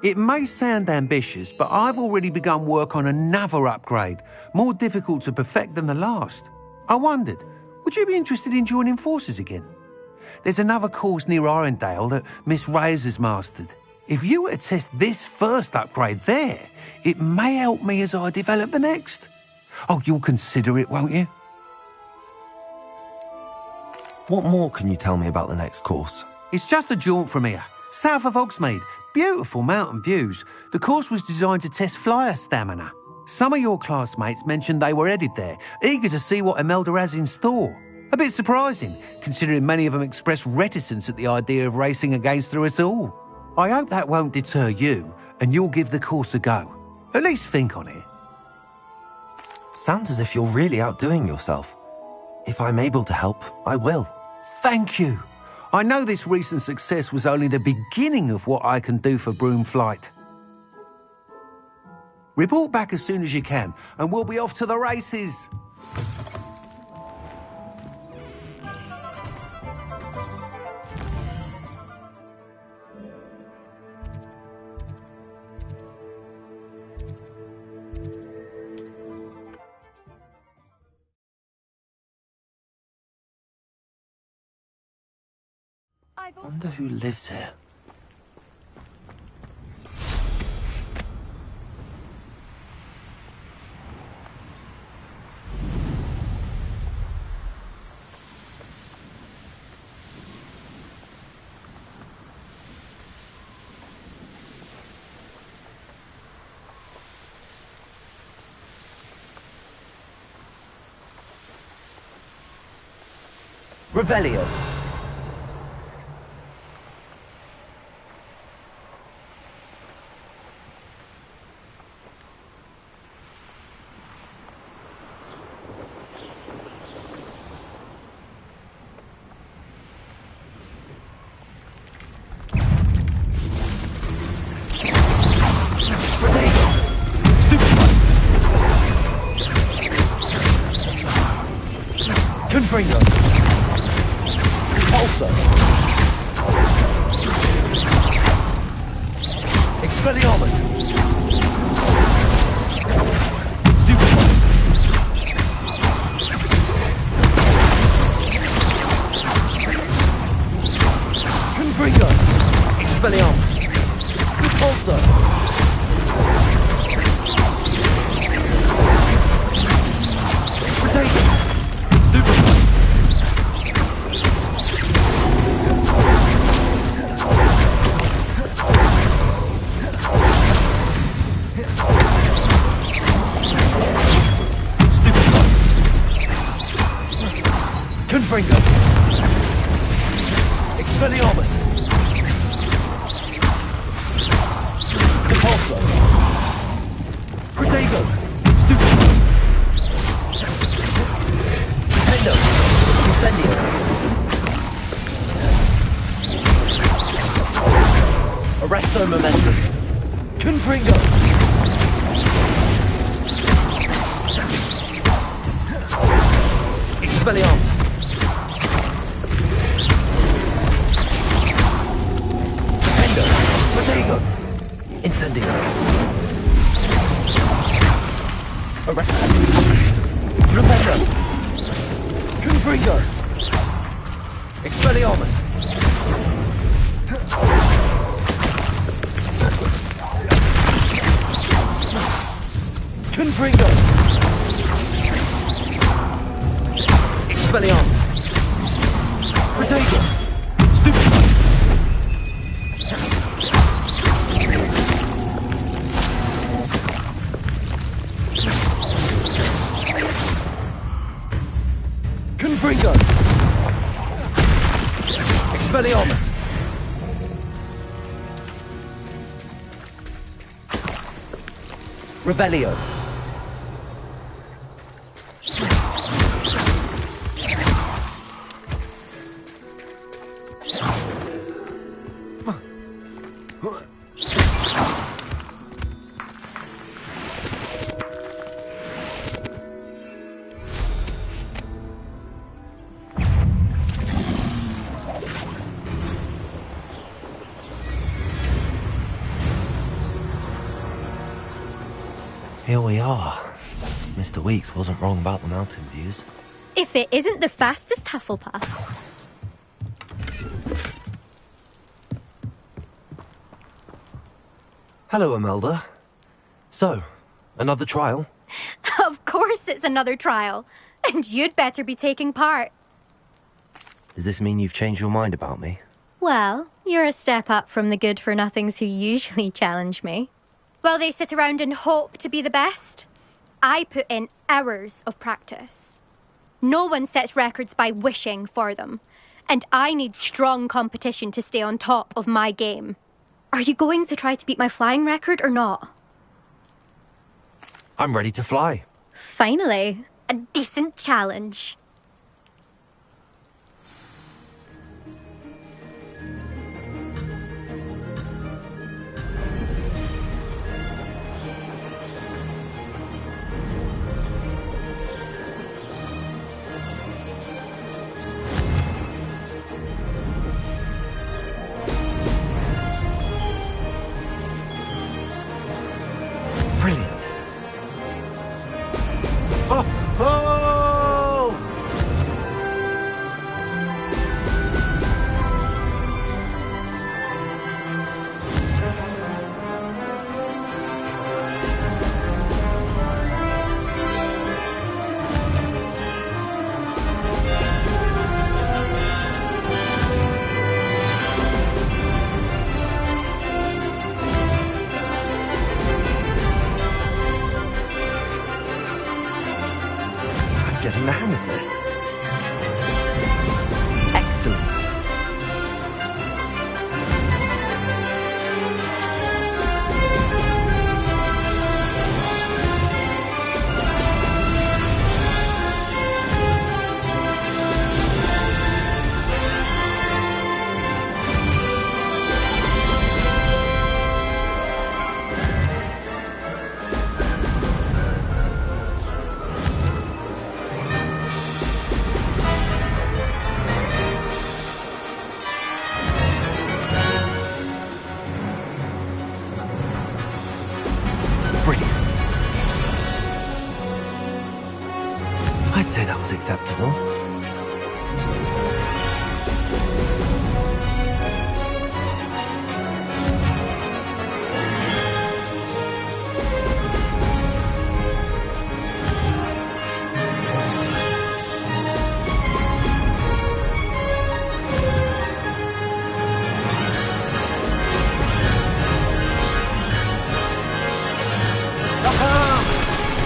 It may sound ambitious, but I've already begun work on another upgrade, more difficult to perfect than the last. I wondered, would you be interested in joining forces again? There's another course near Arendelle that Miss Reyes has mastered. If you were to test this first upgrade there, it may help me as I develop the next. Oh, you'll consider it, won't you? What more can you tell me about the next course? It's just a jaunt from here, south of Hogsmeade. Beautiful mountain views. The course was designed to test flyer stamina. Some of your classmates mentioned they were headed there, eager to see what Imelda has in store. A bit surprising, considering many of them expressed reticence at the idea of racing against us all. I hope that won't deter you, and you'll give the course a go. At least think on it. Sounds as if you're really outdoing yourself. If I'm able to help, I will. Thank you. I know this recent success was only the beginning of what I can do for broom flight. Report back as soon as you can, and we'll be off to the races. Wonder who lives here. Revelio. Confringo. Pulsar. Expelliarmus. Stupefy. Confringo. Expelliarmus. Pulsar. Potato. Stupefy. Expelliarmus! Repulsor! Protego! Pendo! Incendio! Arresto Momentum! Confringo! Expelliarmus! Pendo! Protego! Incendio! Arresto! Rependo! Confringo! Expelliarmus! Confringo! Expelliarmus! Protego! Stupid! Confringo! Expelliarmus! Revelio! Here we are. Mr. Weeks wasn't wrong about the mountain views. If it isn't the fastest Hufflepuff. Hello, Imelda. So, another trial? Of course it's another trial. And you'd better be taking part. Does this mean you've changed your mind about me? Well, you're a step up from the good-for-nothings who usually challenge me. While they sit around and hope to be the best, I put in hours of practice. No one sets records by wishing for them, and I need strong competition to stay on top of my game. Are you going to try to beat my flying record or not? I'm ready to fly. Finally, a decent challenge. Brilliant. Oh! Oh! Getting the hang of this. Excellent. I'd say that was acceptable.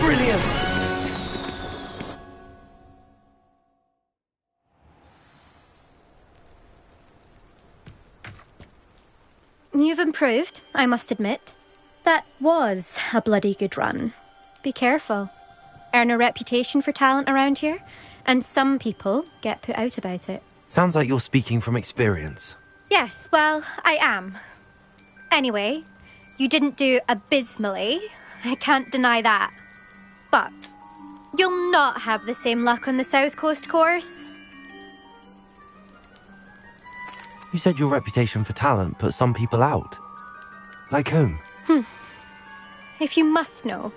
Brilliant! You've improved, I must admit. That was a bloody good run. Be careful. Earn a reputation for talent around here, and some people get put out about it. Sounds like you're speaking from experience. Yes, well, I am. Anyway, you didn't do abysmally. I can't deny that. But you'll not have the same luck on the South Coast course. You said your reputation for talent put some people out. Like whom? If you must know,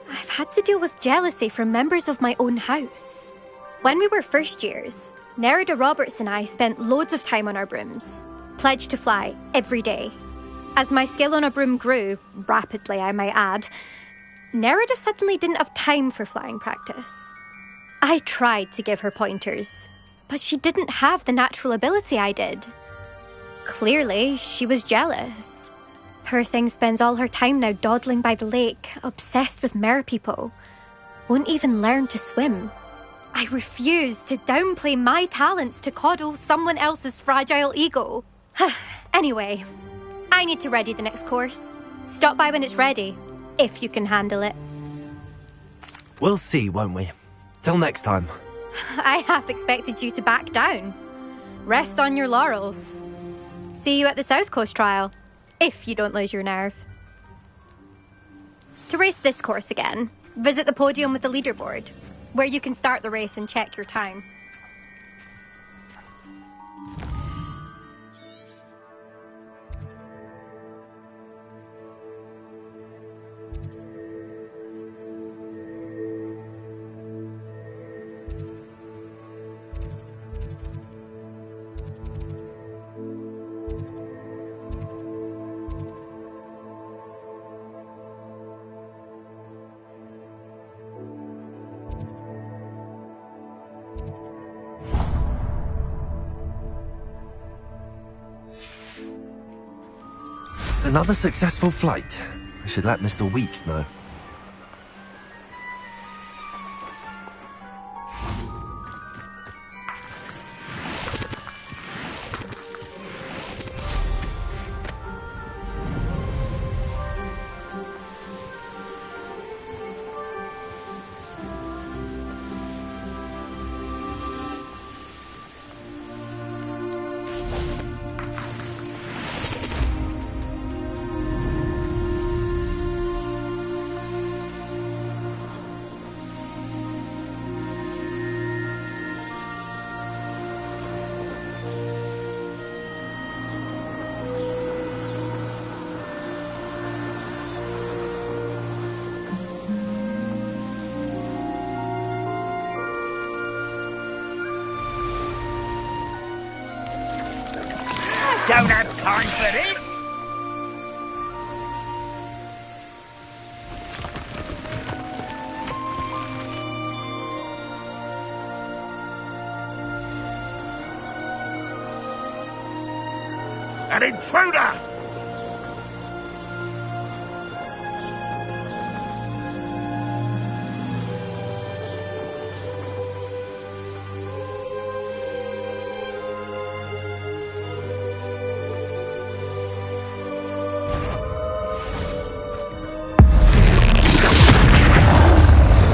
I've had to deal with jealousy from members of my own house. When we were first years, Nerida Roberts and I spent loads of time on our brooms, pledged to fly every day. As my skill on a broom grew, rapidly I might add, Nerida suddenly didn't have time for flying practice. I tried to give her pointers, but she didn't have the natural ability I did. Clearly, she was jealous. Poor thing spends all her time now dawdling by the lake, obsessed with merpeople. Won't even learn to swim. I refuse to downplay my talents to coddle someone else's fragile ego. Anyway, I need to ready the next course. Stop by when it's ready, if you can handle it. We'll see, won't we? Till next time. I half expected you to back down. Rest on your laurels. See you at the South Coast trial, if you don't lose your nerve. To race this course again, visit the podium with the leaderboard, where you can start the race and check your time. Another successful flight. I should let Mr. Weeks know. Don't have time for this! An intruder!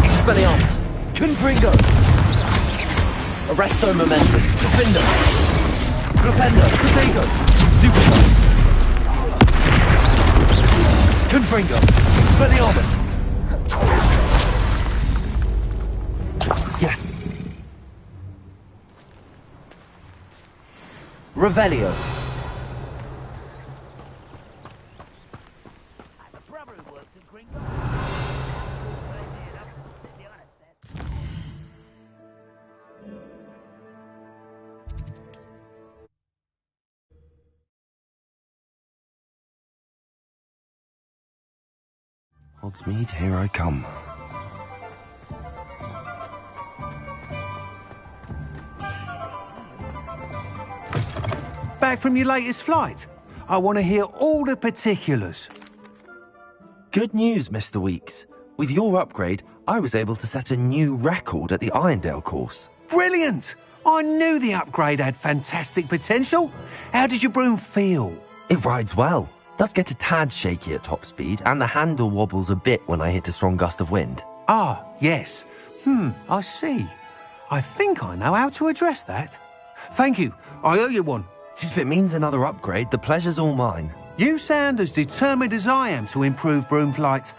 Expelliarmus! Confringo! Arresto Momentum! Gryffindor! Glupendo! Protego! Stupendo! Confringo! Expelliarmus! Yes! Revelio! Hogsmeade, here I come. Back from your latest flight? I want to hear all the particulars. Good news, Mr. Weeks. With your upgrade, I was able to set a new record at the Irondale course. Brilliant! I knew the upgrade had fantastic potential. How did your broom feel? It rides well. Does get a tad shaky at top speed, and the handle wobbles a bit when I hit a strong gust of wind. Ah, yes. I see. I think I know how to address that. Thank you. I owe you one. If it means another upgrade, the pleasure's all mine. You sound as determined as I am to improve broom flight.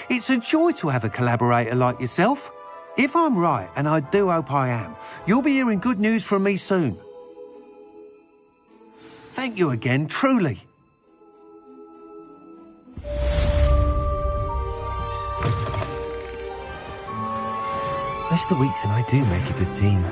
It's a joy to have a collaborator like yourself. If I'm right, and I do hope I am, you'll be hearing good news from me soon. Thank you again, truly. Mr. Weeks and I do make a good team.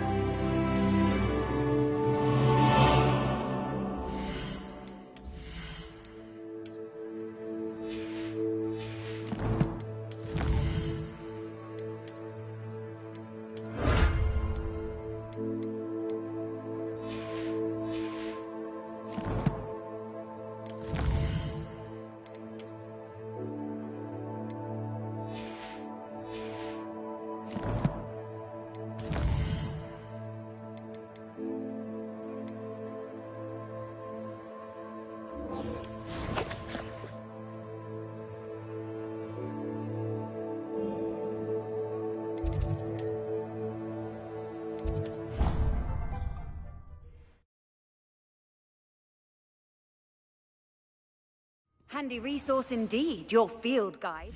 Handy resource indeed, your field guide.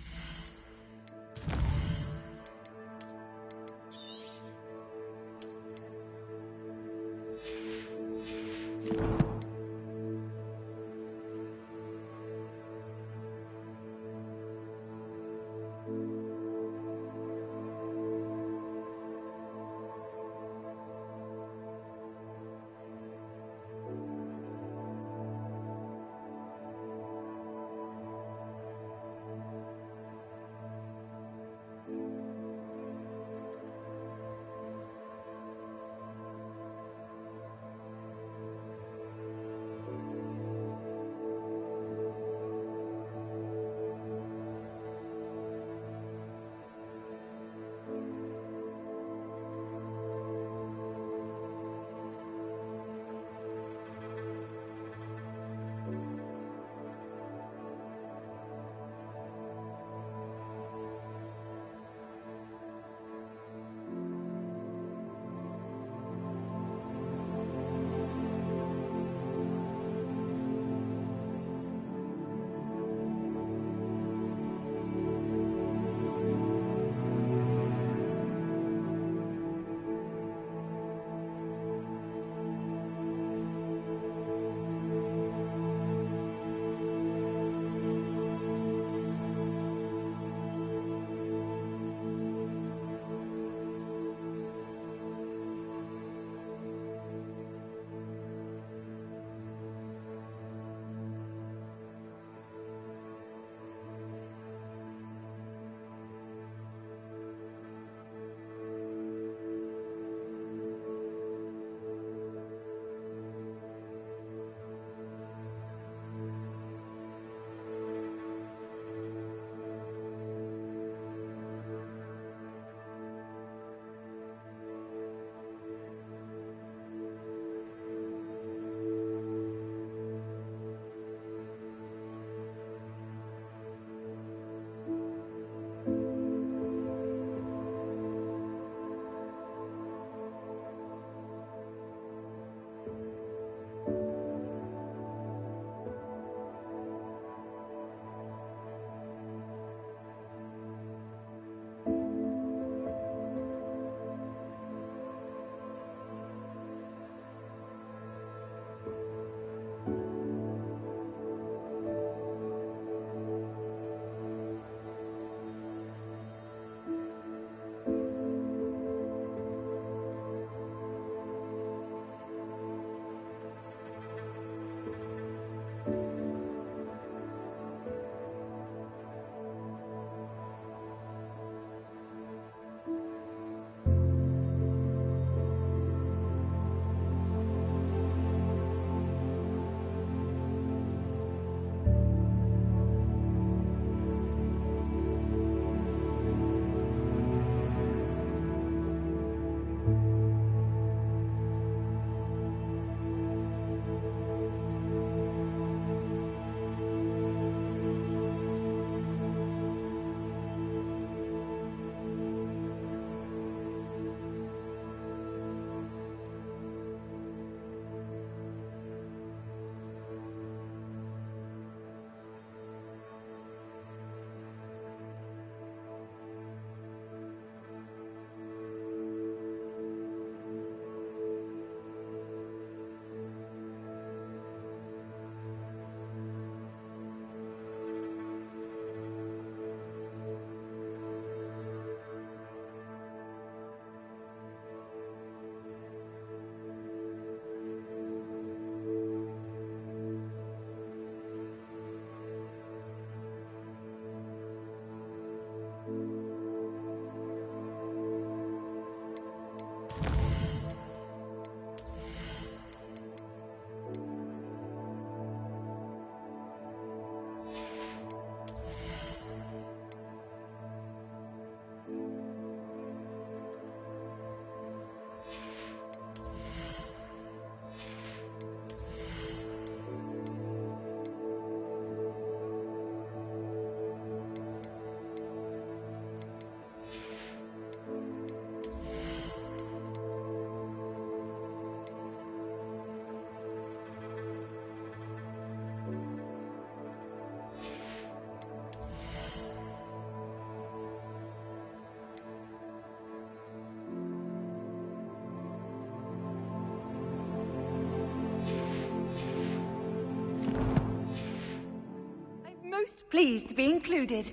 Most pleased to be included.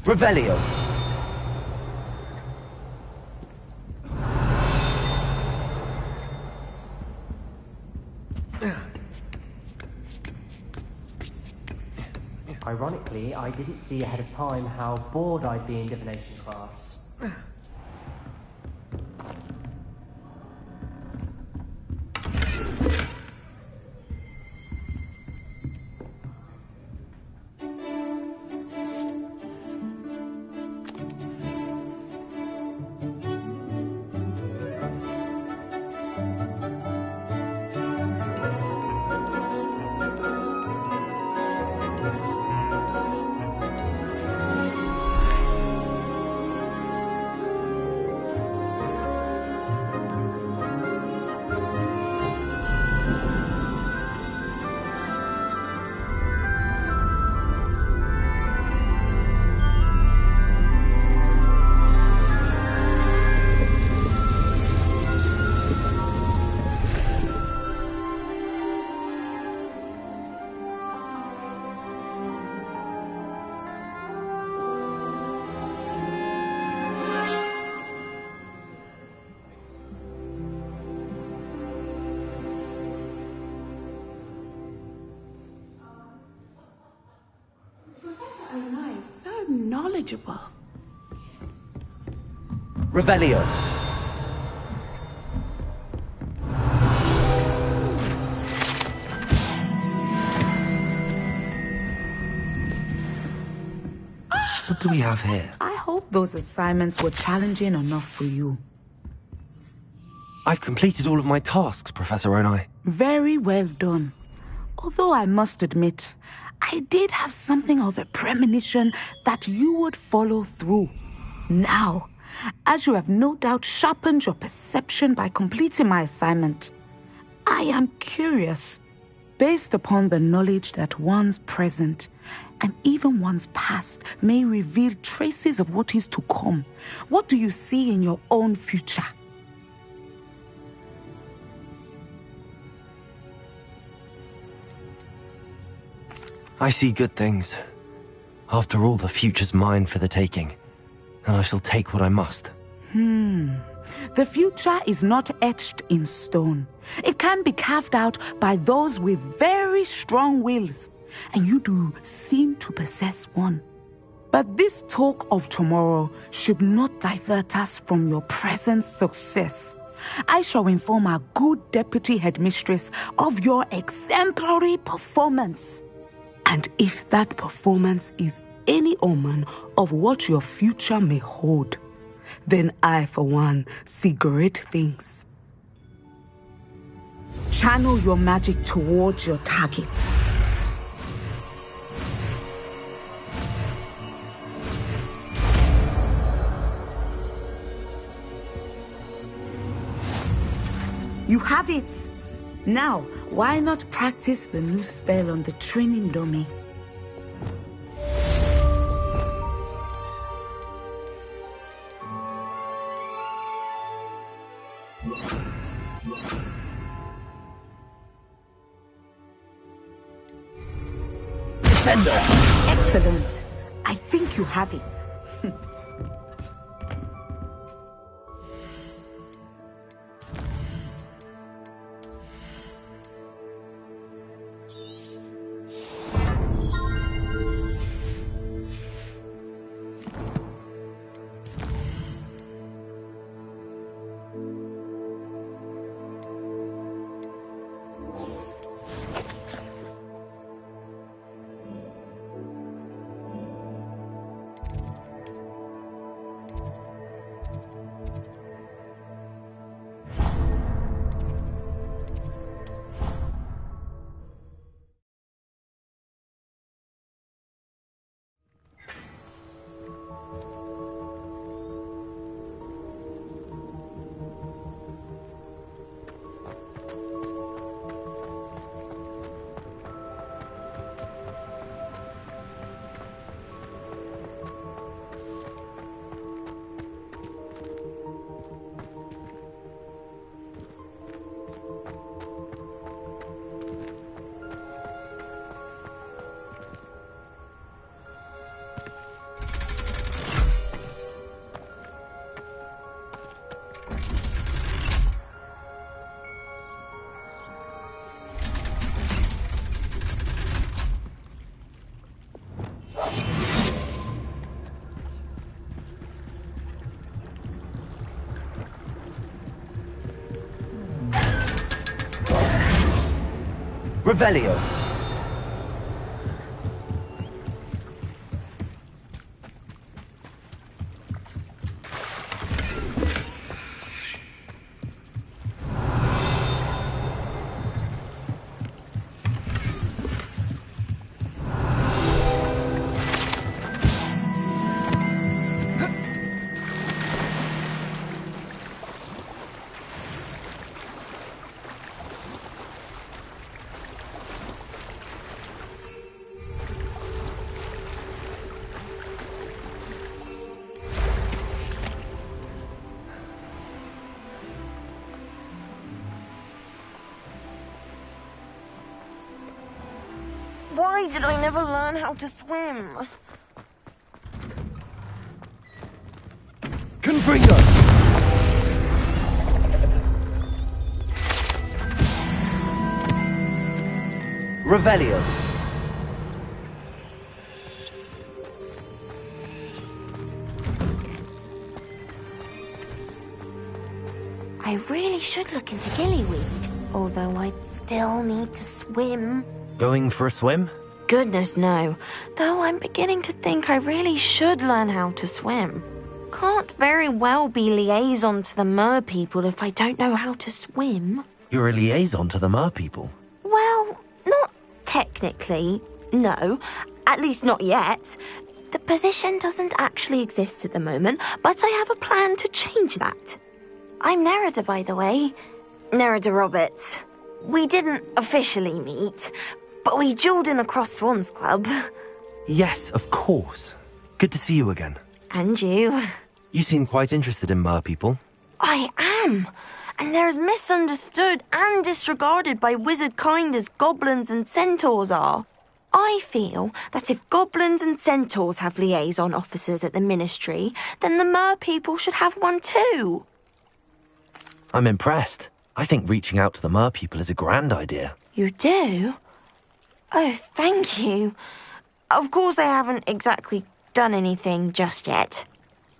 Revelio. Ironically, I didn't see ahead of time how bored I'd be in divination class. So knowledgeable. Revelio. What do we have here? I hope those assignments were challenging enough for you. I've completed all of my tasks, Professor Onai. Very well done. Although I must admit, I did have something of a premonition that you would follow through. Now, as you have no doubt sharpened your perception by completing my assignment, I am curious, based upon the knowledge that one's present and even one's past may reveal traces of what is to come. What do you see in your own future? I see good things. After all, the future's mine for the taking, and I shall take what I must. The future is not etched in stone. It can be carved out by those with very strong wills, and you do seem to possess one. But this talk of tomorrow should not divert us from your present success. I shall inform our good deputy headmistress of your exemplary performance. And if that performance is any omen of what your future may hold, then I, for one, see great things. Channel your magic towards your target. You have it! Now, why not practice the new spell on the training dummy? Descender! Excellent. I think you have it. Revelio. Why did I never learn how to swim? Confringo! Revelio. I really should look into gillyweed, although I'd still need to swim. Going for a swim? Goodness no, though I'm beginning to think I really should learn how to swim. Can't very well be liaison to the mer people if I don't know how to swim. You're a liaison to the mer people. Well, not technically, no. At least not yet. The position doesn't actually exist at the moment, but I have a plan to change that. I'm Nerida, by the way. Nerida Roberts. We didn't officially meet, but we duelled in the Crossed Wands Club. Yes, of course. Good to see you again. And you. You seem quite interested in mer people. I am. And they're as misunderstood and disregarded by wizard kind as goblins and centaurs are. I feel that if goblins and centaurs have liaison officers at the ministry, then the mer people should have one too. I'm impressed. I think reaching out to the mer people is a grand idea. You do? Oh, thank you. Of course I haven't exactly done anything just yet.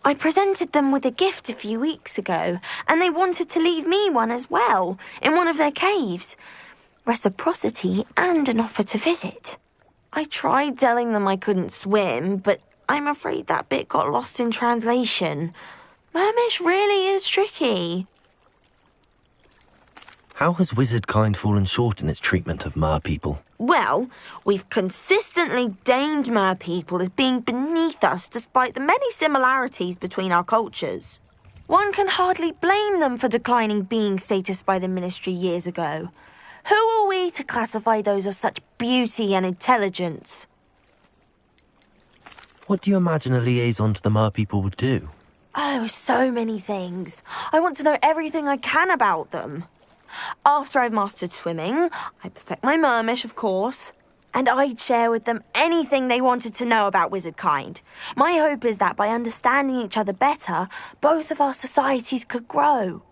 I presented them with a gift a few weeks ago, and they wanted to leave me one as well, in one of their caves. Reciprocity and an offer to visit. I tried telling them I couldn't swim, but I'm afraid that bit got lost in translation. Mermish really is tricky. How has wizard kind fallen short in its treatment of mer people? Well, we've consistently deemed mer people as being beneath us despite the many similarities between our cultures. One can hardly blame them for declining being status by the ministry years ago. Who are we to classify those of such beauty and intelligence? What do you imagine a liaison to the mer people would do? Oh, so many things. I want to know everything I can about them. After I've mastered swimming, I perfect my mermish, of course, and I'd share with them anything they wanted to know about wizard kind. My hope is that by understanding each other better, both of our societies could grow.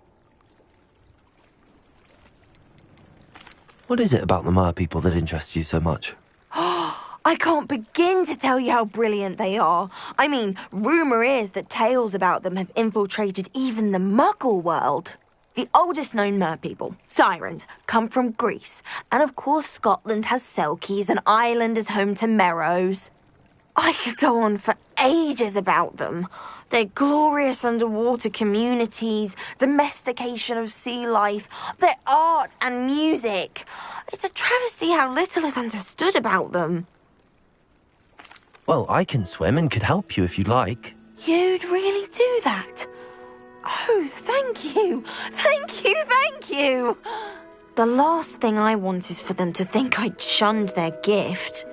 What is it about the mer people that interests you so much? I can't begin to tell you how brilliant they are. I mean, rumour is that tales about them have infiltrated even the Muggle world. The oldest known mer people, sirens, come from Greece. And of course Scotland has Selkies and Ireland is home to Merrows. I could go on for ages about them. Their glorious underwater communities, domestication of sea life, their art and music. It's a travesty how little is understood about them. Well, I can swim and could help you if you'd like. You'd really do that? Oh, thank you. Thank you, thank you. The last thing I want is for them to think I'd shunned their gift.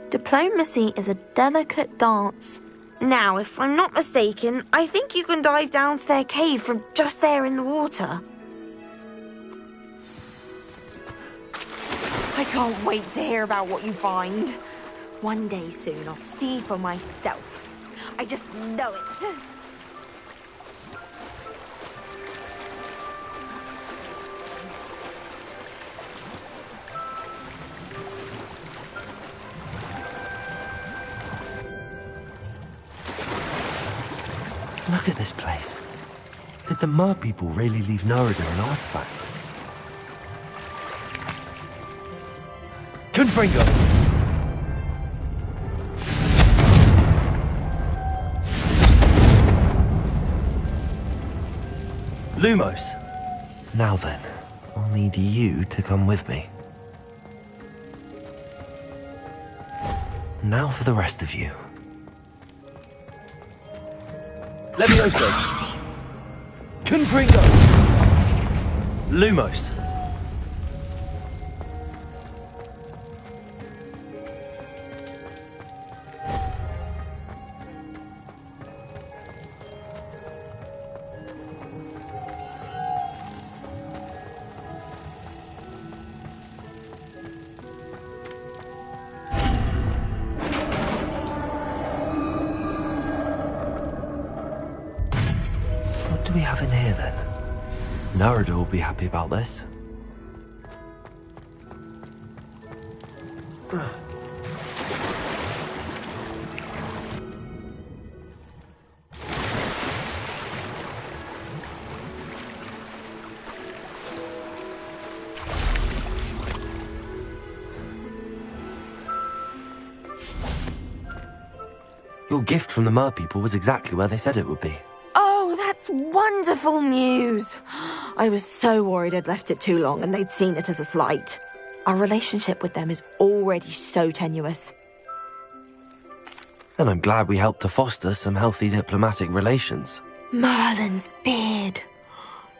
Diplomacy is a delicate dance. Now, if I'm not mistaken, I think you can dive down to their cave from just there in the water. I can't wait to hear about what you find. One day soon, I'll see for myself. I just know it. Look at this place. Did the mer people really leave Nerida an artifact? Confringo! Lumos! Now then, I'll need you to come with me. Now for the rest of you. Levioso! Confringo! Lumos! What do we have in here then? Narada will be happy about this. Your gift from the Mer people was exactly where they said it would be. Oh, that's wonderful news. I was so worried I'd left it too long and they'd seen it as a slight. Our relationship with them is already so tenuous. Then I'm glad we helped to foster some healthy diplomatic relations. Merlin's beard.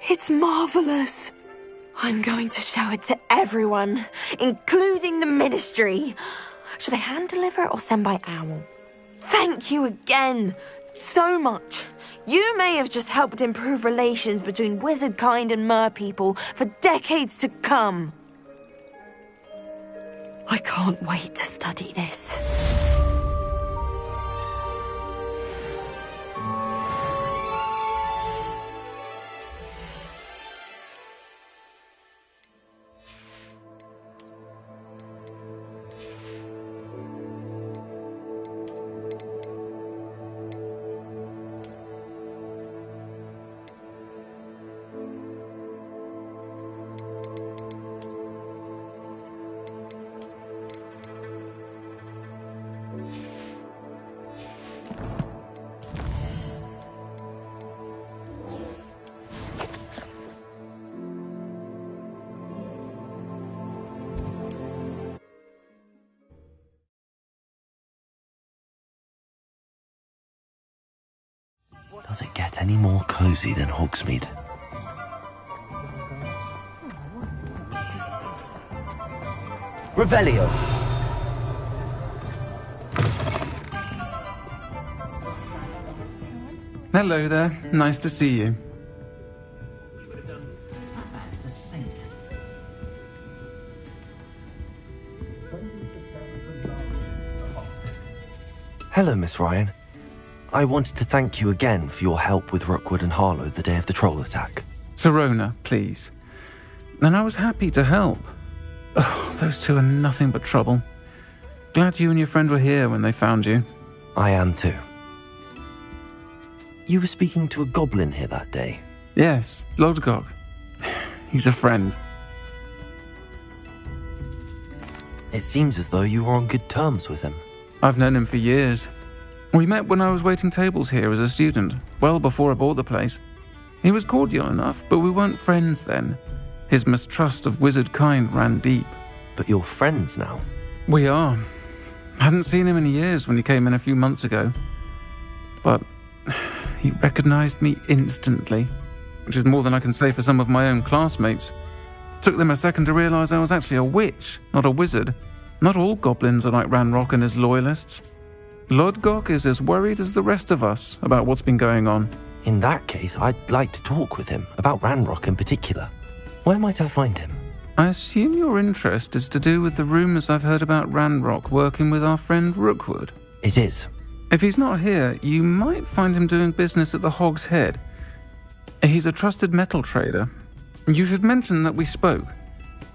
It's marvelous. I'm going to show it to everyone, including the Ministry. Should I hand deliver or send by owl? Thank you again, so much. You may have just helped improve relations between wizard kind and mer people for decades to come. I can't wait to study this. Does it get any more cozy than Hogsmeade? Revelio! Hello there. Nice to see you. Hello, Miss Ryan. I wanted to thank you again for your help with Rookwood and Harlow the day of the troll attack. Serona, please. And I was happy to help. Oh, those two are nothing but trouble. Glad you and your friend were here when they found you. I am too. You were speaking to a goblin here that day? Yes, Lodgok. He's a friend. It seems as though you were on good terms with him. I've known him for years. We met when I was waiting tables here as a student, well before I bought the place. He was cordial enough, but we weren't friends then. His mistrust of wizard kind ran deep. But you're friends now? We are. Hadn't seen him in years when he came in a few months ago. But he recognized me instantly, which is more than I can say for some of my own classmates. Took them a second to realize I was actually a witch, not a wizard. Not all goblins are like Ranrock and his loyalists. Lodgok is as worried as the rest of us about what's been going on. In that case, I'd like to talk with him, about Ranrock in particular. Where might I find him? I assume your interest is to do with the rumours I've heard about Ranrock working with our friend Rookwood. It is. If he's not here, you might find him doing business at the Hog's Head. He's a trusted metal trader. You should mention that we spoke.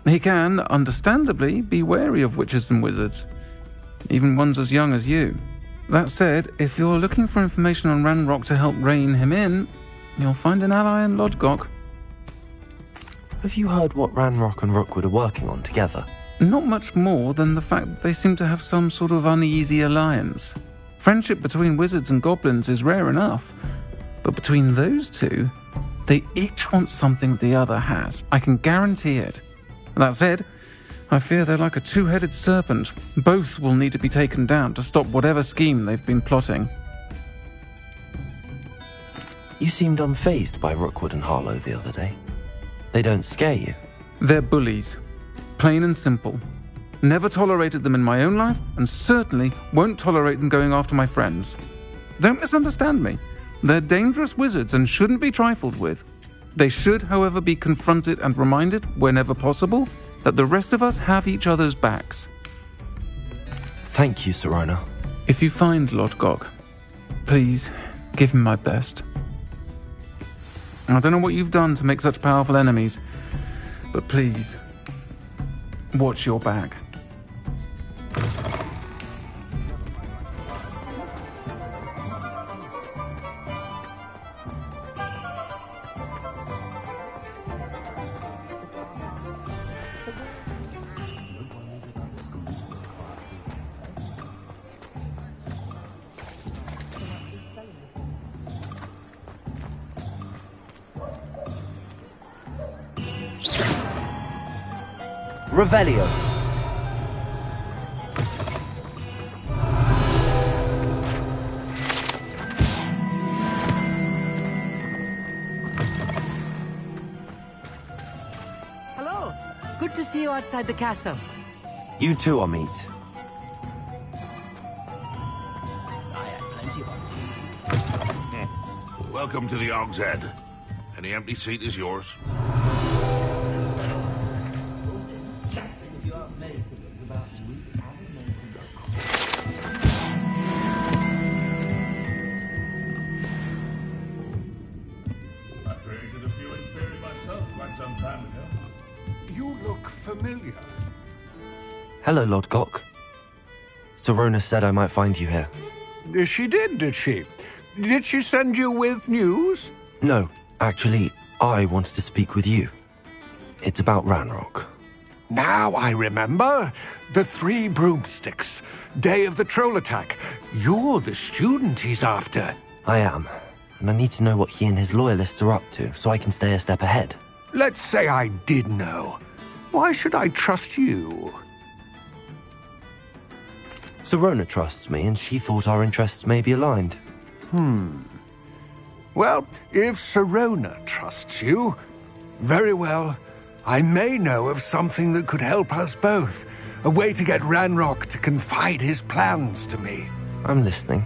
He can, understandably, be wary of witches and wizards, even ones as young as you. That said, if you're looking for information on Ranrock to help rein him in, you'll find an ally in Lodgok. Have you heard what Ranrock and Rookwood are working on together? Not much more than the fact that they seem to have some sort of uneasy alliance. Friendship between wizards and goblins is rare enough, but between those two, they each want something the other has. I can guarantee it. That said, I fear they're like a two-headed serpent. Both will need to be taken down to stop whatever scheme they've been plotting. You seemed unfazed by Rookwood and Harlow the other day. They don't scare you? They're bullies. Plain and simple. Never tolerated them in my own life, and certainly won't tolerate them going after my friends. Don't misunderstand me. They're dangerous wizards and shouldn't be trifled with. They should, however, be confronted and reminded, whenever possible, that the rest of us have each other's backs. Thank you, Sirona. If you find Lodgok, please give him my best. I don't know what you've done to make such powerful enemies, but please, watch your back. Revelio. Hello. Good to see you outside the castle. You too, Amit. Welcome to the Og's Head. Any empty seat is yours. You look familiar. Hello, Lodgok. Sirona said I might find you here. She did she? Did she send you with news? No, actually, I wanted to speak with you. It's about Ranrock. Now I remember. The 3 broomsticks. Day of the troll attack. You're the student he's after. I am, and I need to know what he and his loyalists are up to so I can stay a step ahead. Let's say I did know. Why should I trust you? Sirona trusts me, and she thought our interests may be aligned. Well, if Sirona trusts you, very well. I may know of something that could help us both. A way to get Ranrock to confide his plans to me. I'm listening.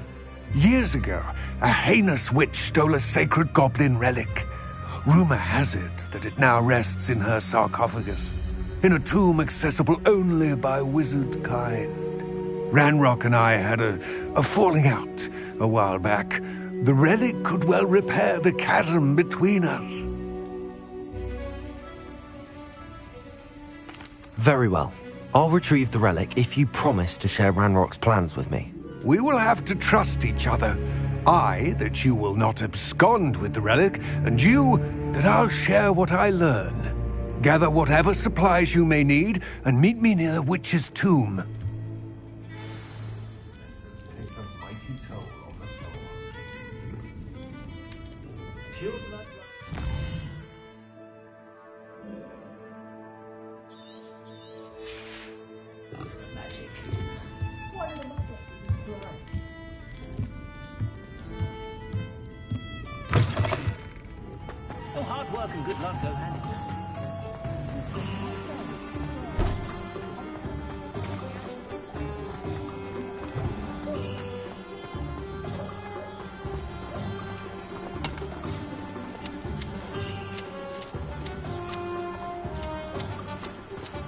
Years ago, a heinous witch stole a sacred goblin relic. Rumor has it that it now rests in her sarcophagus, in a tomb accessible only by wizard kind. Ranrock and I had a falling out a while back. The relic could well repair the chasm between us. Very well. I'll retrieve the relic if you promise to share Ranrock's plans with me. We will have to trust each other. I, that you will not abscond with the relic, and you, that I'll share what I learn. Gather whatever supplies you may need, and meet me near the witch's tomb. Hard work and good luck go hand in hand.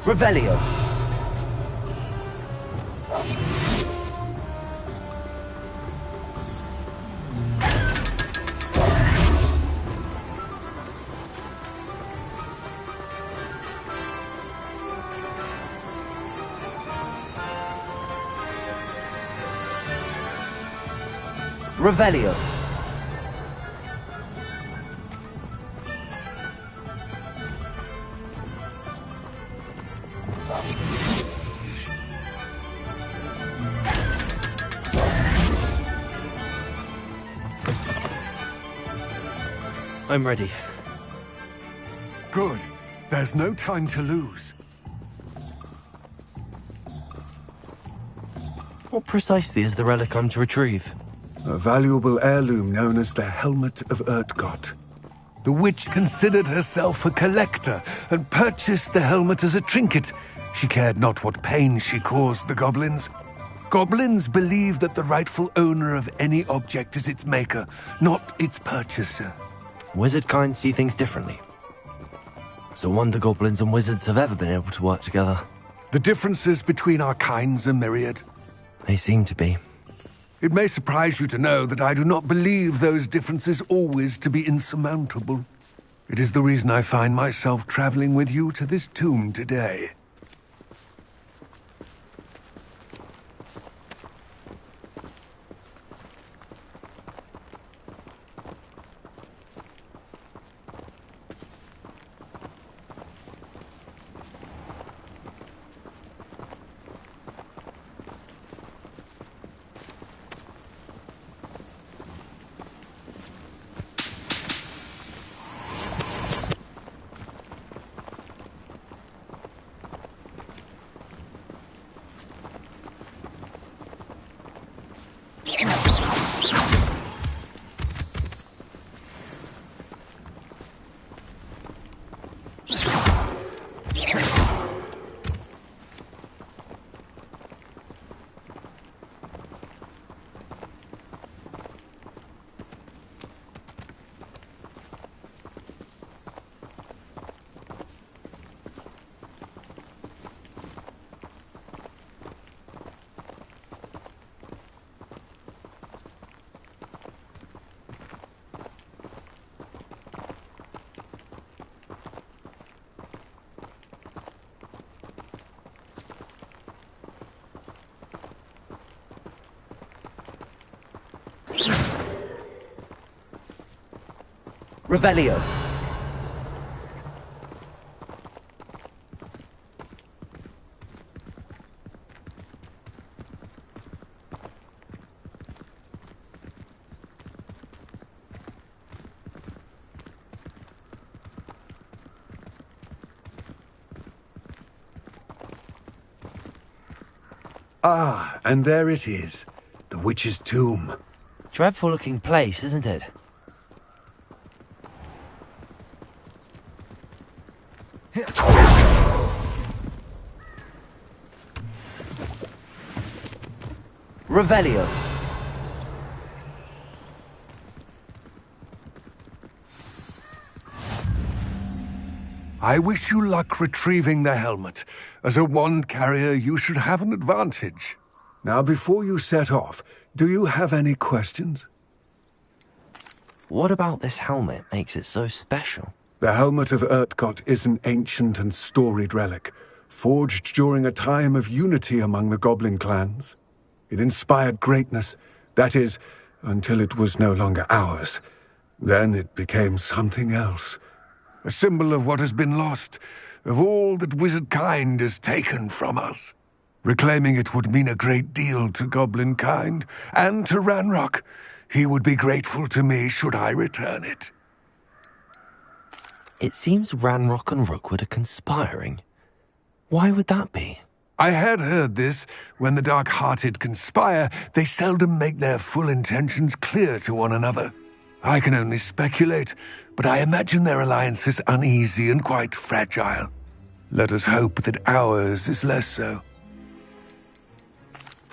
Revelio. Revelio. I'm ready. Good. There's no time to lose. What precisely is the relic I'm to retrieve? A valuable heirloom known as the Helmet of Urtkot. The witch considered herself a collector and purchased the helmet as a trinket. She cared not what pain she caused the goblins. Goblins believe that the rightful owner of any object is its maker, not its purchaser. Wizard kind see things differently. It's a wonder goblins and wizards have ever been able to work together. The differences between our kinds are myriad. They seem to be. It may surprise you to know that I do not believe those differences always to be insurmountable. It is the reason I find myself traveling with you to this tomb today. Revelio. Ah, and there it is. The witch's tomb. Dreadful looking place, isn't it? Revelio. I wish you luck retrieving the helmet. As a wand carrier, you should have an advantage. Now, before you set off, do you have any questions? What about this helmet makes it so special? The Helmet of Urtkot is an ancient and storied relic, forged during a time of unity among the goblin clans. It inspired greatness, that is, until it was no longer ours. Then it became something else. A symbol of what has been lost, of all that wizard kind has taken from us. Reclaiming it would mean a great deal to goblin kind, and to Ranrock. He would be grateful to me should I return it. It seems Ranrock and Rookwood are conspiring. Why would that be? I had heard this. When the dark-hearted conspire, they seldom make their full intentions clear to one another. I can only speculate, but I imagine their alliance is uneasy and quite fragile. Let us hope that ours is less so.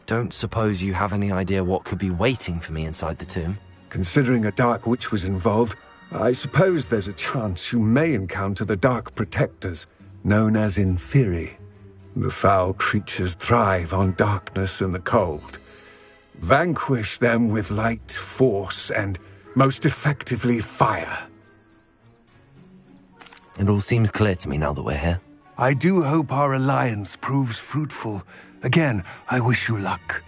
Don't suppose you have any idea what could be waiting for me inside the tomb? Considering a dark witch was involved, I suppose there's a chance you may encounter the Dark Protectors, known as Inferi. The foul creatures thrive on darkness and the cold. Vanquish them with light, force, and, most effectively, fire. It all seems clear to me now that we're here. I do hope our alliance proves fruitful. Again, I wish you luck.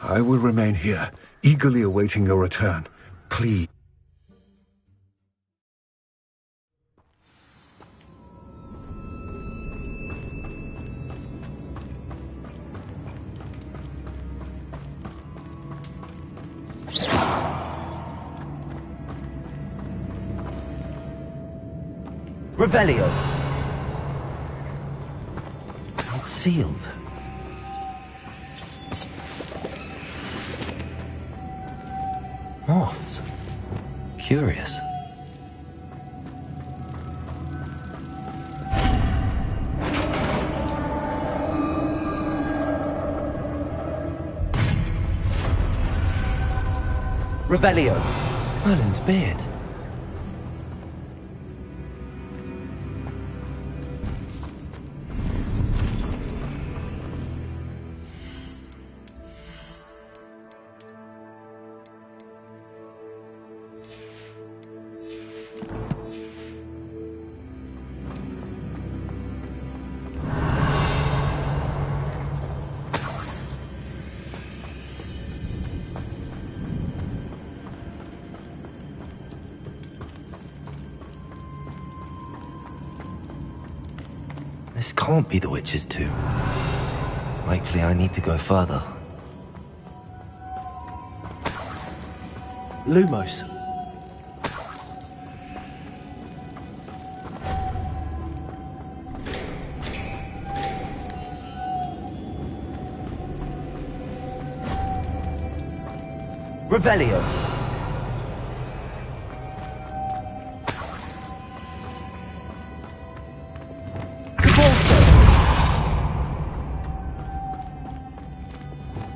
I will remain here, eagerly awaiting your return. Please. Revelio. It's sealed. Moths. Curious. Revelio. Merlin's beard. This can't be the witch's tomb. Likely I need to go further. Lumos. Revelio.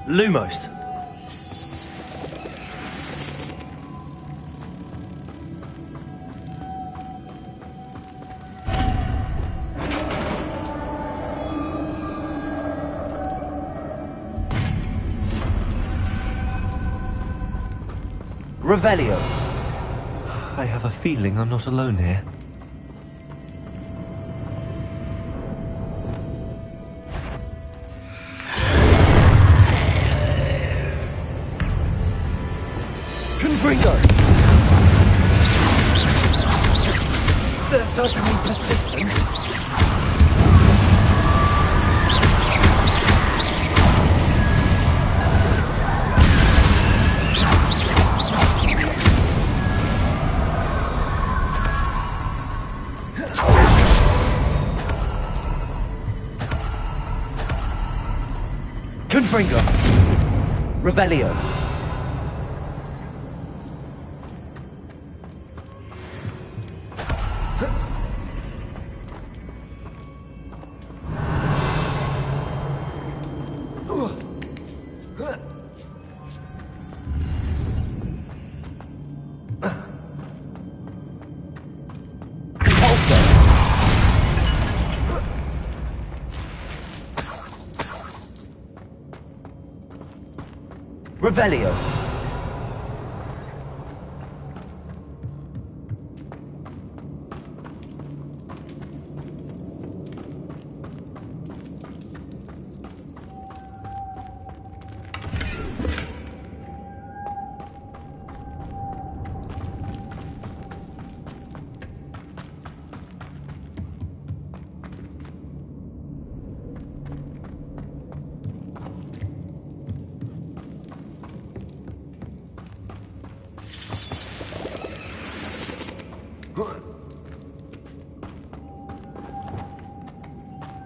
Lumos. Revelio. I have a feeling I'm not alone here. They're certainly persistent. Confringo. Revelio. Revelio.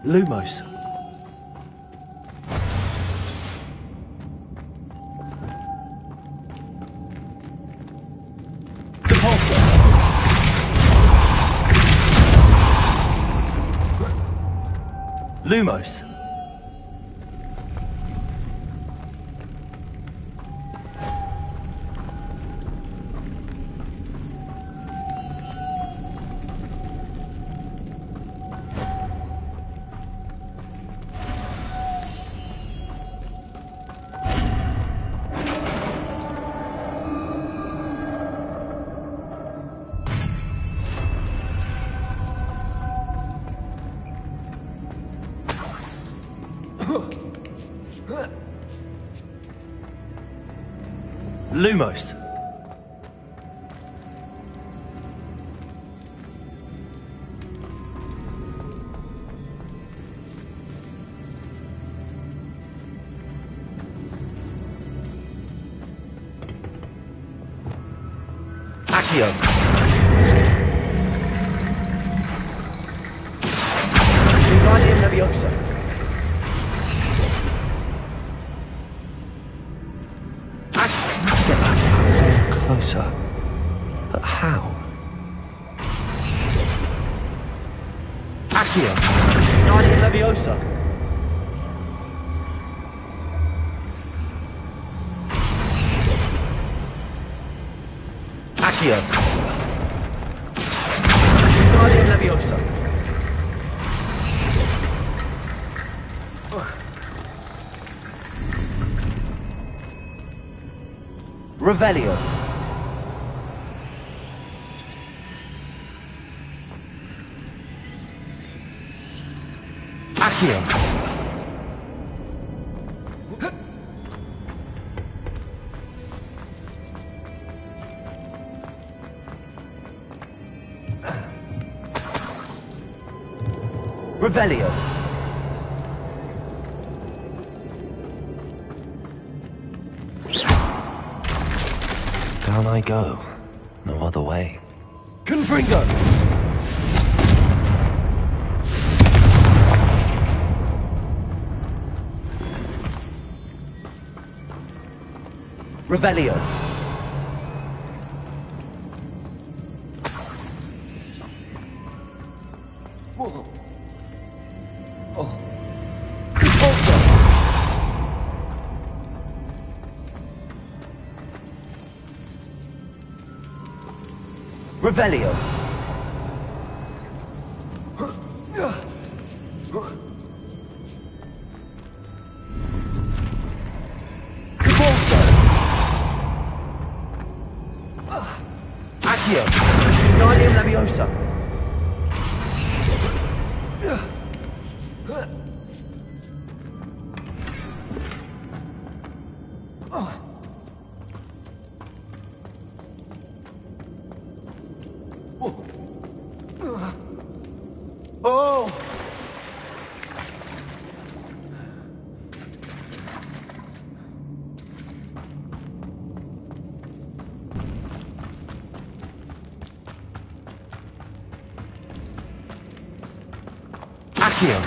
Lumos. Lumos. Lumos. Accio. Accio. Guardian Leviosa. Accio. Guardian Leviosa. Revelio. Accio. Revelio. Down I go. No other way. Confringo. Revelio. Whoa. Oh. Repulsor. Revelio. Repulsor. Accio. Guardian Leviosa. Oh! Accio.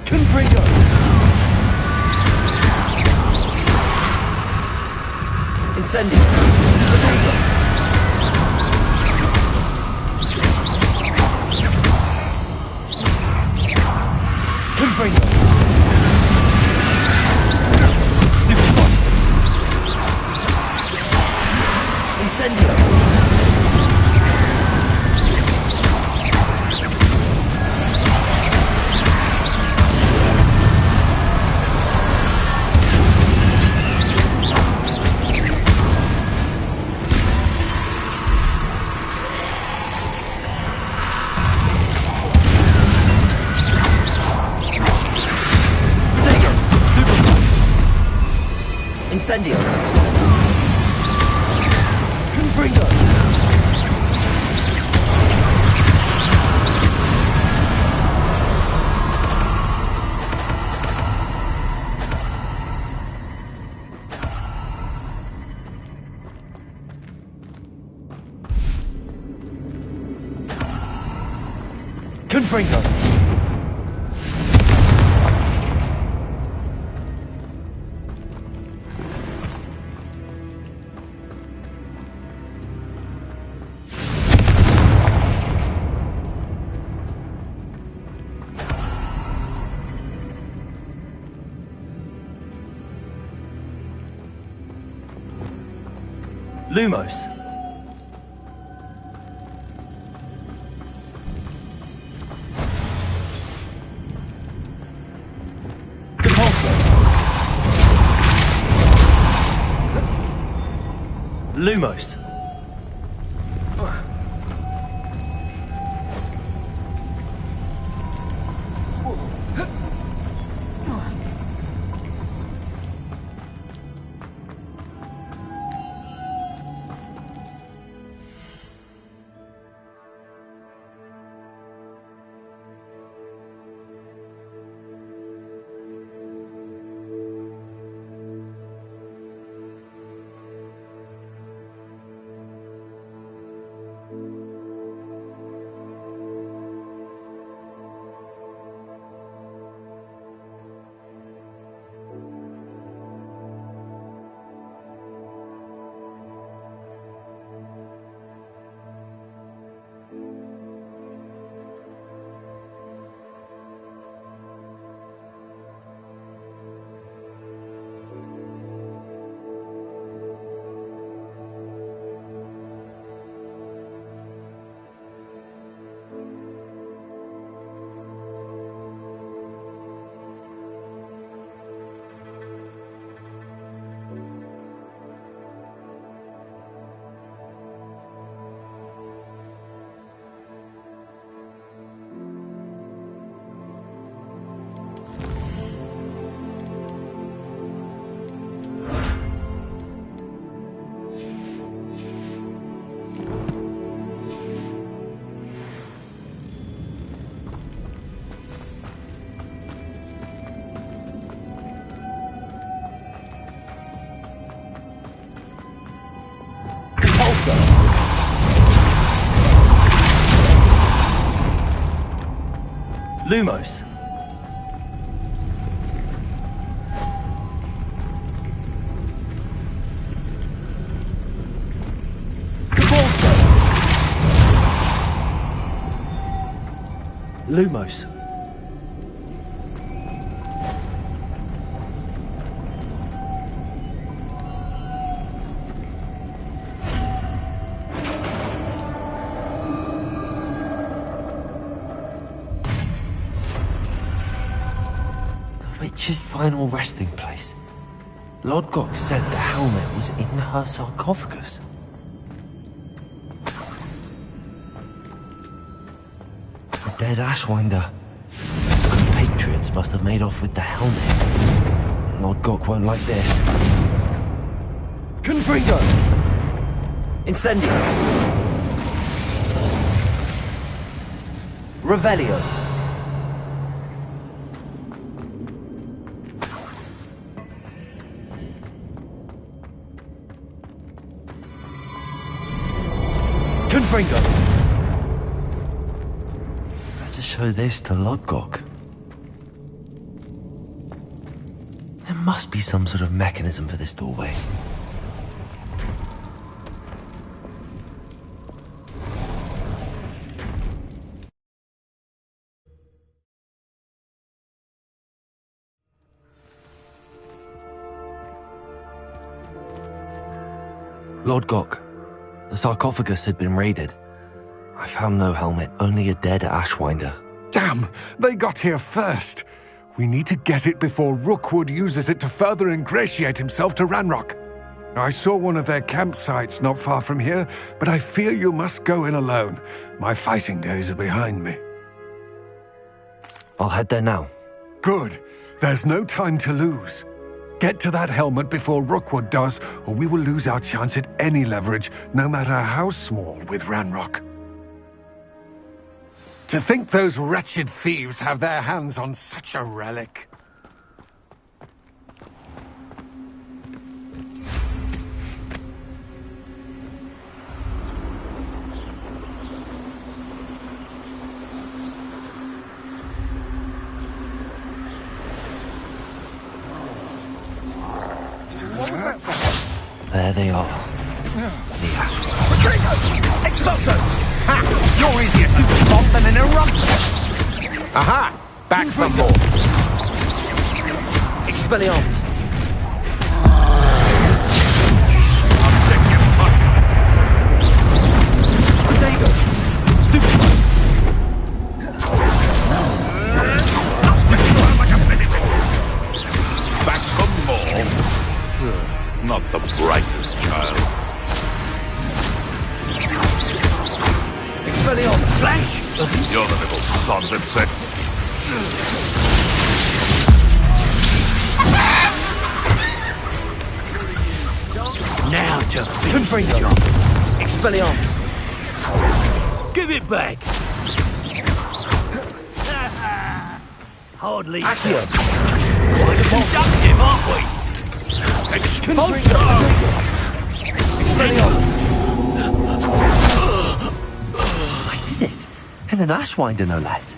Confringo. Incendio. Confringo. Stupefy. Incendio. Incendio. Confringo. Confringo. Lumos. Repulsor. Lumos. Repulsor. Lumos. Repulsor. Lumos. Witch's final resting place. Lodgok said the helmet was in her sarcophagus. A dead Ashwinder. Compatriots must have made off with the helmet. Lodgok won't like this. Confringo! Incendio! Revelio! Confringo! Better show this to Lodgok. There must be some sort of mechanism for this doorway. Lodgok, the sarcophagus had been raided. I found no helmet, only a dead Ashwinder. Damn! They got here first! We need to get it before Rookwood uses it to further ingratiate himself to Ranrock. I saw one of their campsites not far from here, but I fear you must go in alone. My fighting days are behind me. I'll head there now. Good. There's no time to lose. Get to that helmet before Rookwood does, or we will lose our chance at any leverage, no matter how small, with Ranrock. To think those wretched thieves have their hands on such a relic. There they are. The Ashwinder. Retreat! Expulso! Ha! You're easier to spot than an eruption! Aha! Back for more! Expelliarmus! Potato! Stupid! Back for more. Not the brightest child. Expelliarmus! Flash! You're the little sod that said... Now to Confringo! Expelliarmus! Give it back! Hardly. Accio! Quite productive, aren't we? Expulso! Expelliarmus! I did it. And an Ashwinder, no less.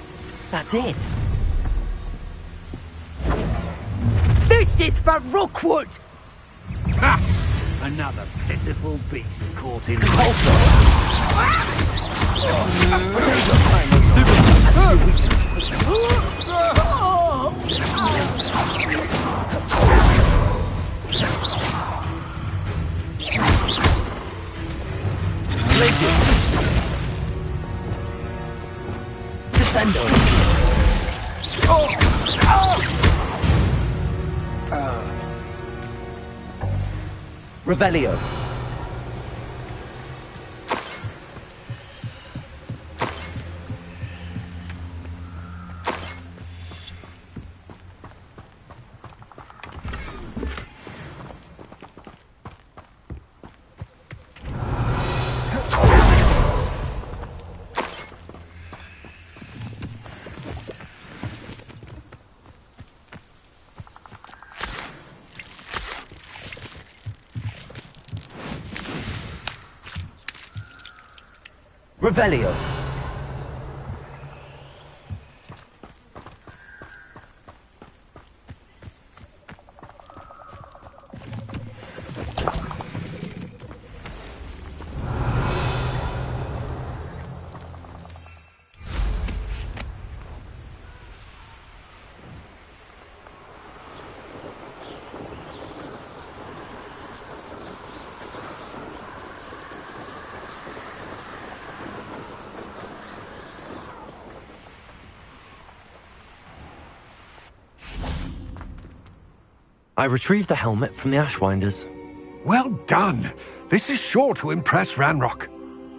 That's it. This is for Rookwood! Ha! Another pitiful beast caught in... Descendo! Revelio! Revelio. I retrieved the helmet from the Ashwinders. Well done. This is sure to impress Ranrock.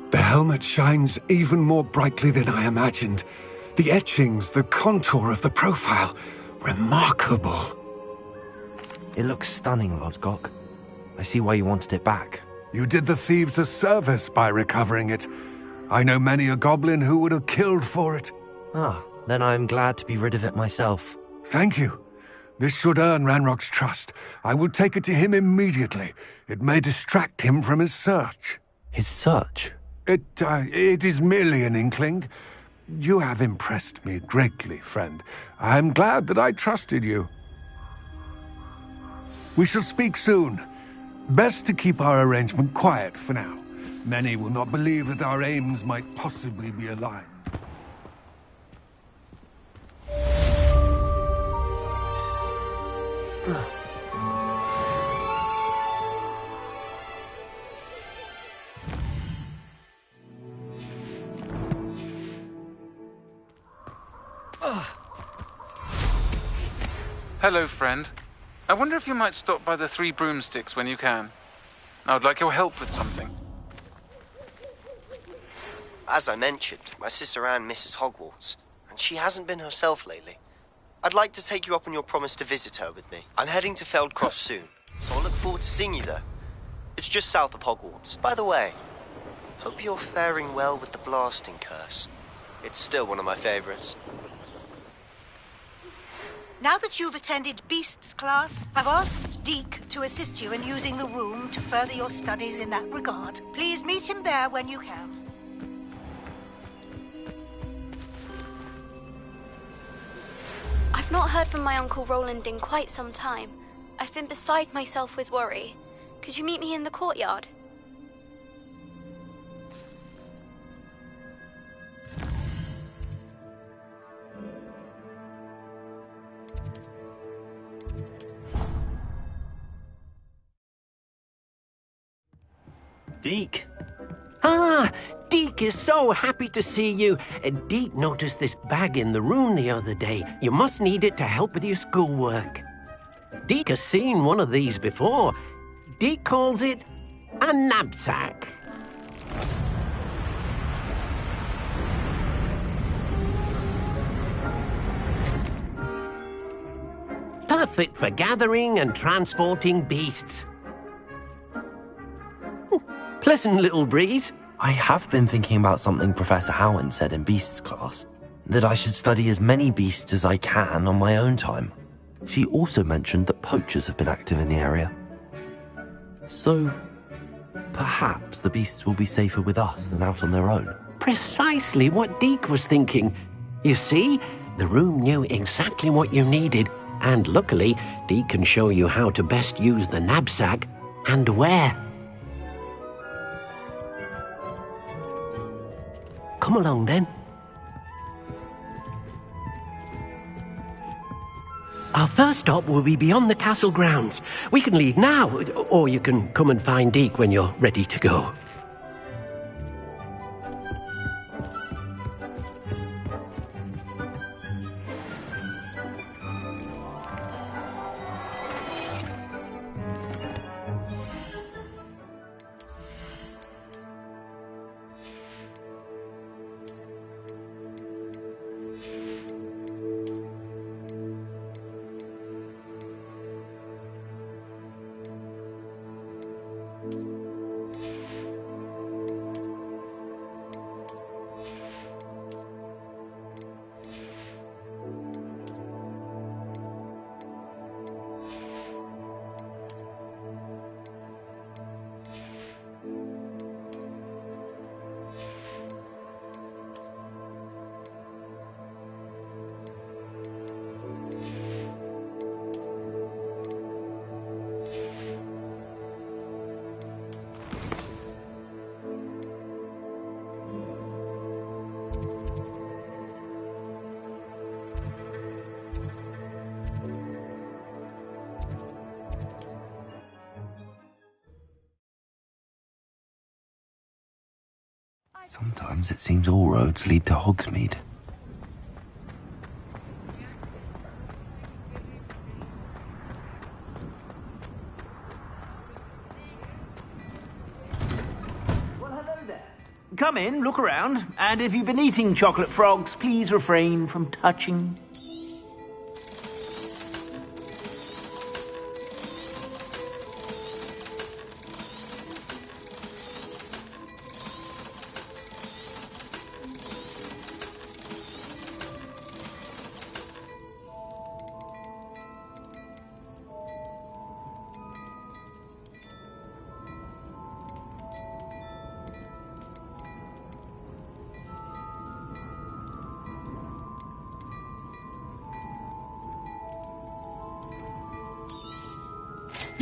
The helmet shines even more brightly than I imagined. The etchings, the contour of the profile, remarkable. It looks stunning, Lodgok. I see why you wanted it back. You did the thieves a service by recovering it. I know many a goblin who would have killed for it. Ah, then I'm glad to be rid of it myself. Thank you. This should earn Ranrock's trust. I will take it to him immediately. It may distract him from his search. His search? It is merely an inkling. You have impressed me greatly, friend. I am glad that I trusted you. We shall speak soon. Best to keep our arrangement quiet for now. Many will not believe that our aims might possibly be aligned. Hello, friend. I wonder if you might stop by the Three Broomsticks when you can. I would like your help with something. As I mentioned, my sister Anne misses Hogwarts, and she hasn't been herself lately. I'd like to take you up on your promise to visit her with me. I'm heading to Feldcroft soon, so I'll look forward to seeing you there. It's just south of Hogwarts. By the way, hope you're faring well with the blasting curse. It's still one of my favorites. Now that you've attended Beasts class, I've asked Deke to assist you in using the room to further your studies in that regard. Please meet him there when you can. I've not heard from my Uncle Roland in quite some time. I've been beside myself with worry. Could you meet me in the courtyard? Deke. Ah, Deke is so happy to see you. Deke noticed this bag in the room the other day. You must need it to help with your schoolwork. Deke has seen one of these before. Deke calls it a knapsack. Perfect for gathering and transporting beasts. Pleasant little breeze. I have been thinking about something Professor Howard said in Beasts class, that I should study as many beasts as I can on my own time. She also mentioned that poachers have been active in the area. So, perhaps the beasts will be safer with us than out on their own. Precisely what Deke was thinking. You see, the room knew exactly what you needed, and luckily, Deke can show you how to best use the knapsack and where. Come along, then. Our first stop will be beyond the castle grounds. We can leave now, or you can come and find Deke when you're ready to go. Sometimes it seems all roads lead to Hogsmeade. Come in, look around, and if you've been eating chocolate frogs, please refrain from touching.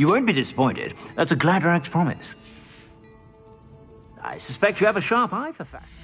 You won't be disappointed. That's a Gladrag's promise. I suspect you have a sharp eye for facts.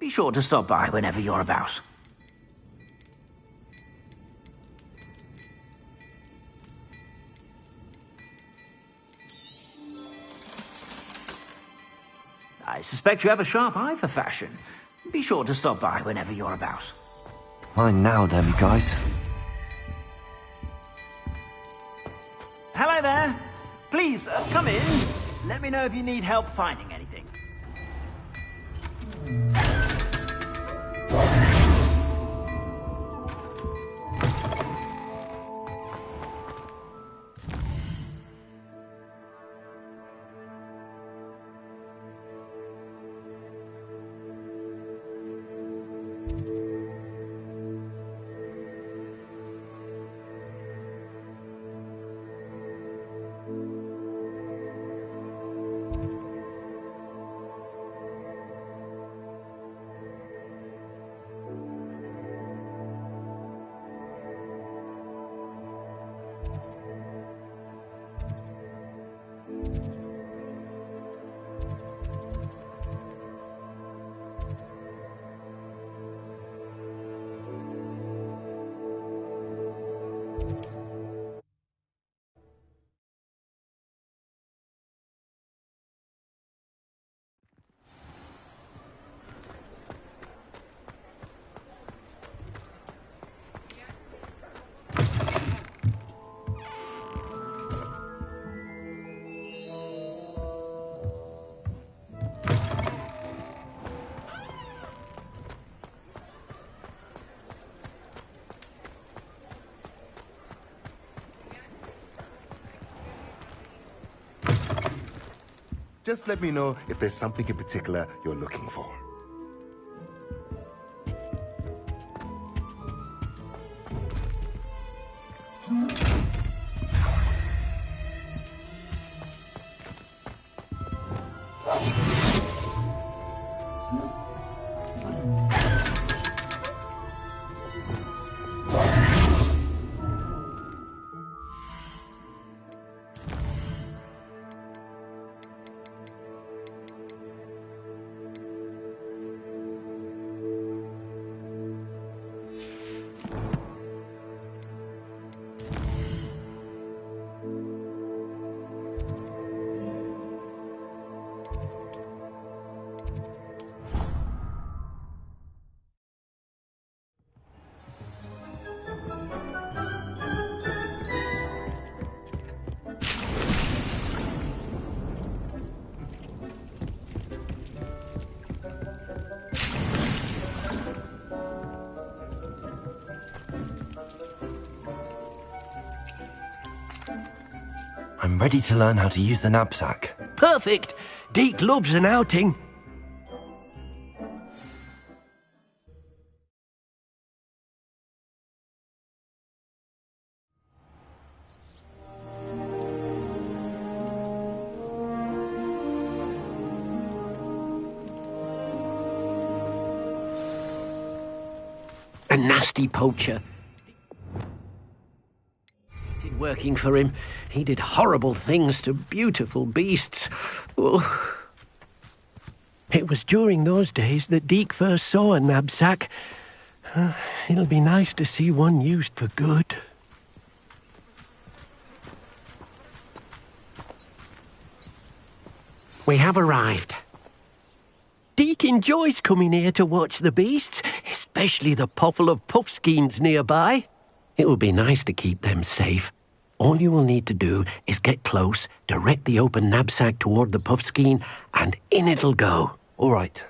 Be sure to stop by whenever you're about. I suspect you have a sharp eye for fashion. Be sure to stop by whenever you're about. Mine now, damn you guys. Hello there. Please, come in. Let me know if you need help finding anything. Just let me know if there's something in particular you're looking for. I'm ready to learn how to use the knapsack. Perfect! Deke loves an outing. A nasty poacher. Working for him, he did horrible things to beautiful beasts. Oh. It was during those days that Deke first saw a knapsack. It'll be nice to see one used for good. We have arrived. Deke enjoys coming here to watch the beasts, especially the potful of puffskeins nearby. It will be nice to keep them safe. All you will need to do is get close, direct the open knapsack toward the puffskein, and in it'll go. All right.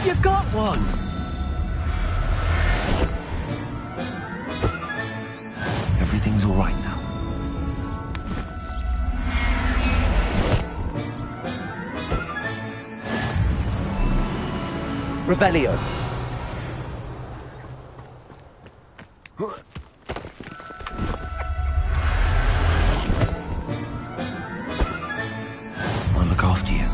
You got one! Everything's all right now. Revelio. I'll look after you.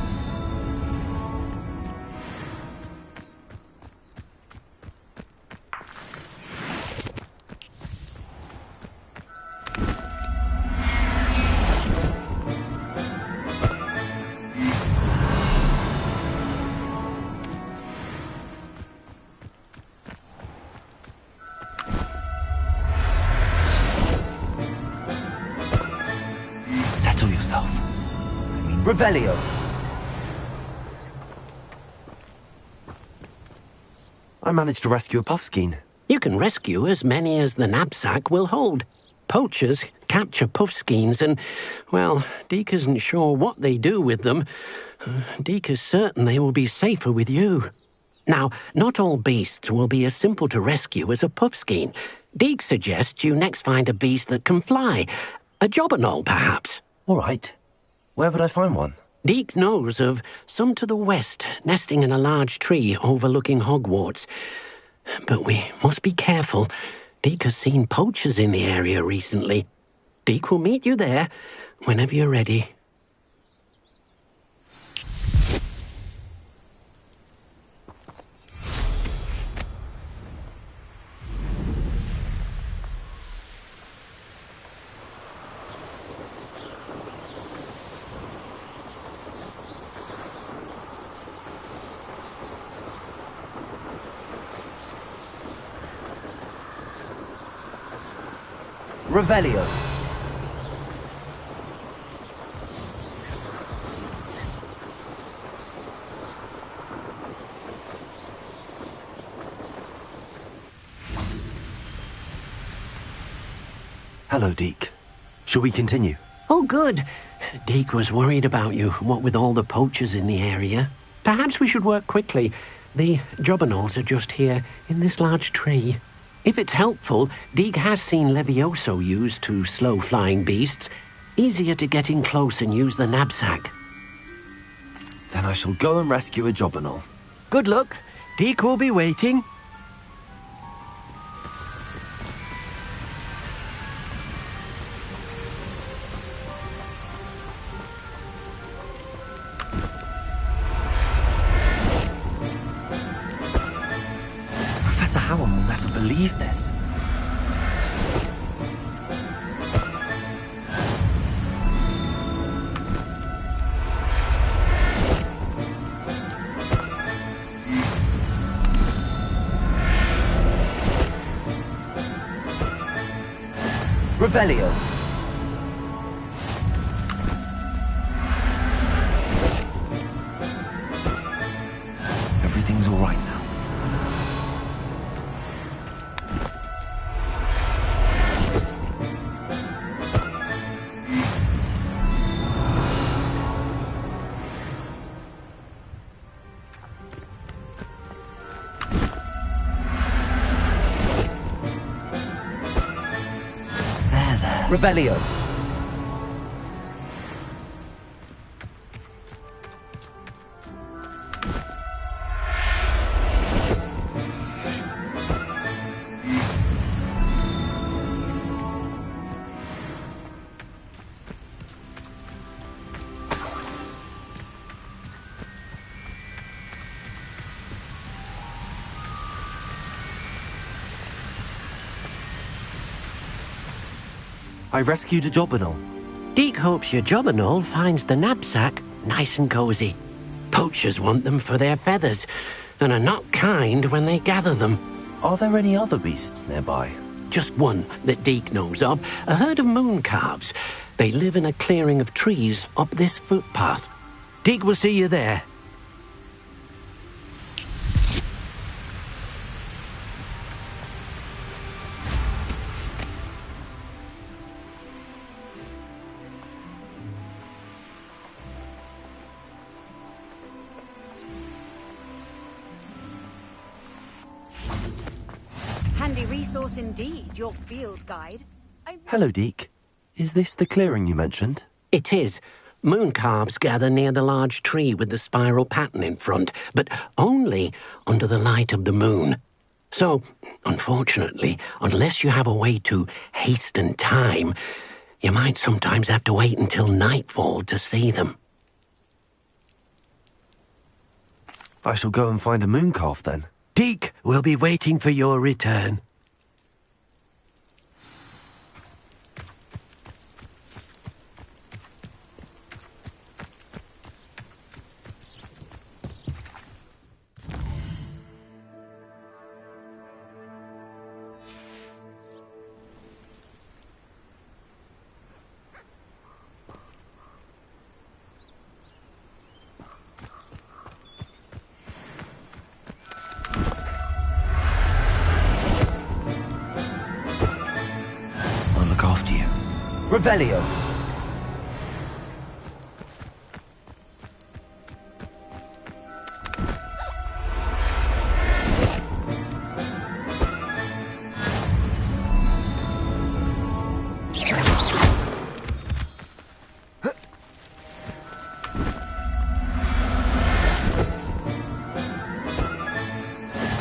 Settle yourself. Revelio. I managed to rescue a puffskein. You can rescue as many as the knapsack will hold. Poachers capture puffskeins and, well, Deke isn't sure what they do with them. Deke is certain they will be safer with you. Now, not all beasts will be as simple to rescue as a puffskein. Deke suggests you next find a beast that can fly. A jobberknoll, perhaps. All right. Where would I find one? Deke knows of some to the west, nesting in a large tree overlooking Hogwarts. But we must be careful. Deke has seen poachers in the area recently. Deke will meet you there whenever you're ready. Revelio. Hello, Deke. Shall we continue? Oh, good. Deke was worried about you, what with all the poachers in the area. Perhaps we should work quickly. The jobberknolls are just here, in this large tree. If it's helpful, Deke has seen Levioso used to slow flying beasts. Easier to get in close and use the knapsack. Then I shall go and rescue a jobberknoll. Good luck. Deke will be waiting. Professor Howard will never believe this. Revelio. Everything's all right now. Revelio. I rescued a Jobberknoll. Deke hopes your Jobberknoll finds the knapsack nice and cozy. Poachers want them for their feathers, and are not kind when they gather them. Are there any other beasts nearby? Just one that Deke knows of, a herd of moon calves. They live in a clearing of trees up this footpath. Deke will see you there. Handy resource indeed, your field guide. Hello, Deke. Is this the clearing you mentioned? It is. Moon calves gather near the large tree with the spiral pattern in front, but only under the light of the moon. So, unfortunately, unless you have a way to hasten time, you might sometimes have to wait until nightfall to see them. I shall go and find a moon calf then. Deke will be waiting for your return. Revelio.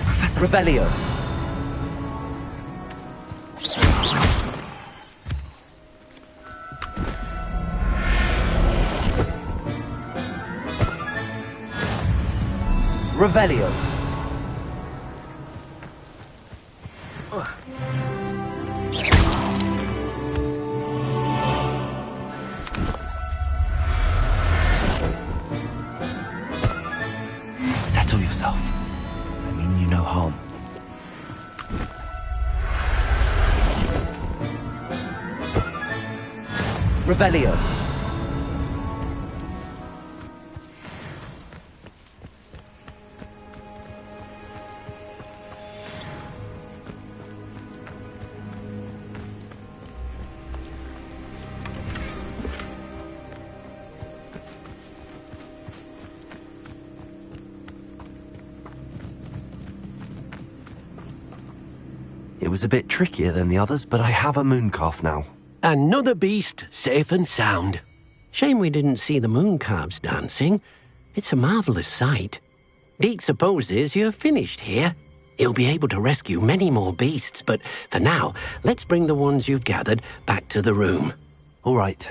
Professor Revelio. Revelio. Settle yourself. I mean you no harm. Revelio. It was a bit trickier than the others, but I have a moon calf now. Another beast, safe and sound. Shame we didn't see the moon calves dancing. It's a marvellous sight. Deke supposes you're finished here. He'll be able to rescue many more beasts, but for now, let's bring the ones you've gathered back to the room. All right.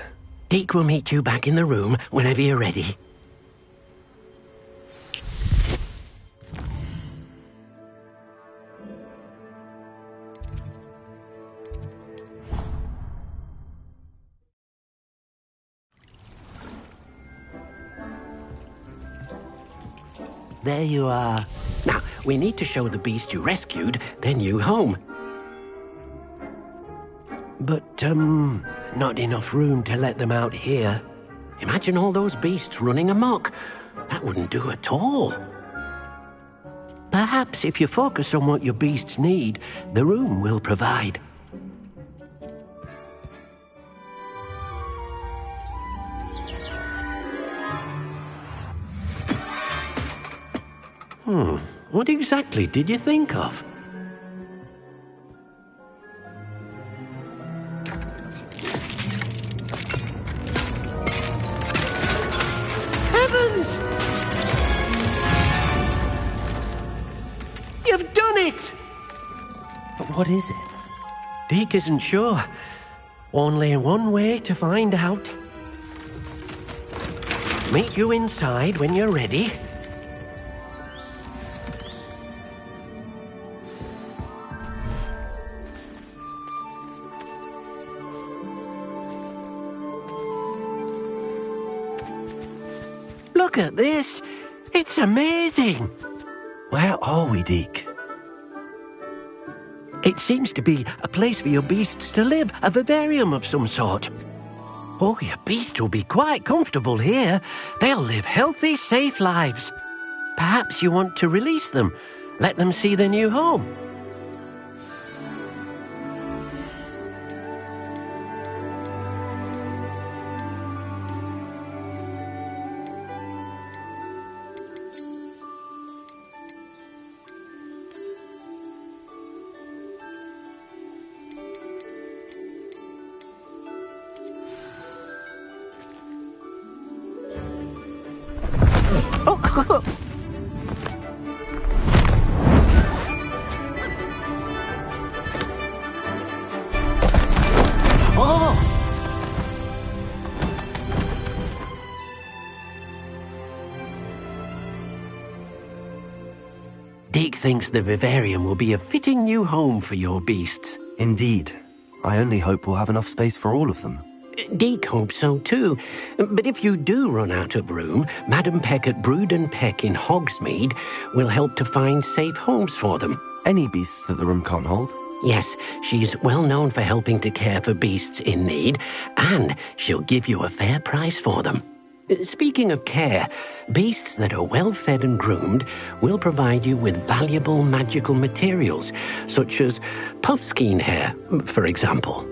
Deke will meet you back in the room whenever you're ready. There you are. Now, we need to show the beast you rescued their new home. But, not enough room to let them out here. Imagine all those beasts running amok. That wouldn't do at all. Perhaps if you focus on what your beasts need, the room will provide. What exactly did you think of? What is it? Deke isn't sure. Only one way to find out. Meet you inside when you're ready. Look at this. It's amazing. Where are we, Deke? It seems to be a place for your beasts to live, a vivarium of some sort. Oh, your beasts will be quite comfortable here. They'll live healthy, safe lives. Perhaps you want to release them, let them see their new home. Deke thinks the vivarium will be a fitting new home for your beasts. Indeed. I only hope we'll have enough space for all of them. Deke hopes so too. But if you do run out of room, Madam Peck at Brood and Peck in Hogsmeade will help to find safe homes for them. Any beasts that the room can't hold? Yes, she's well known for helping to care for beasts in need, and she'll give you a fair price for them. Speaking of care, beasts that are well fed and groomed will provide you with valuable magical materials, such as puffskein hair, for example.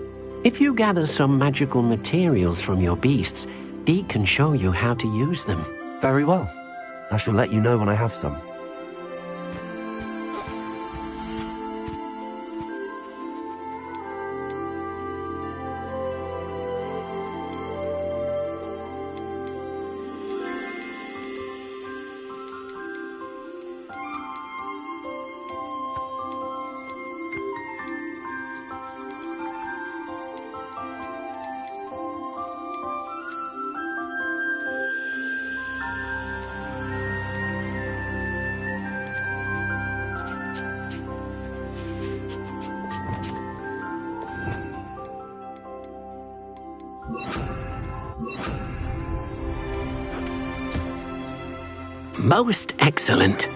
If you gather some magical materials from your beasts, Deke can show you how to use them. Very well. I shall let you know when I have some. Most excellent.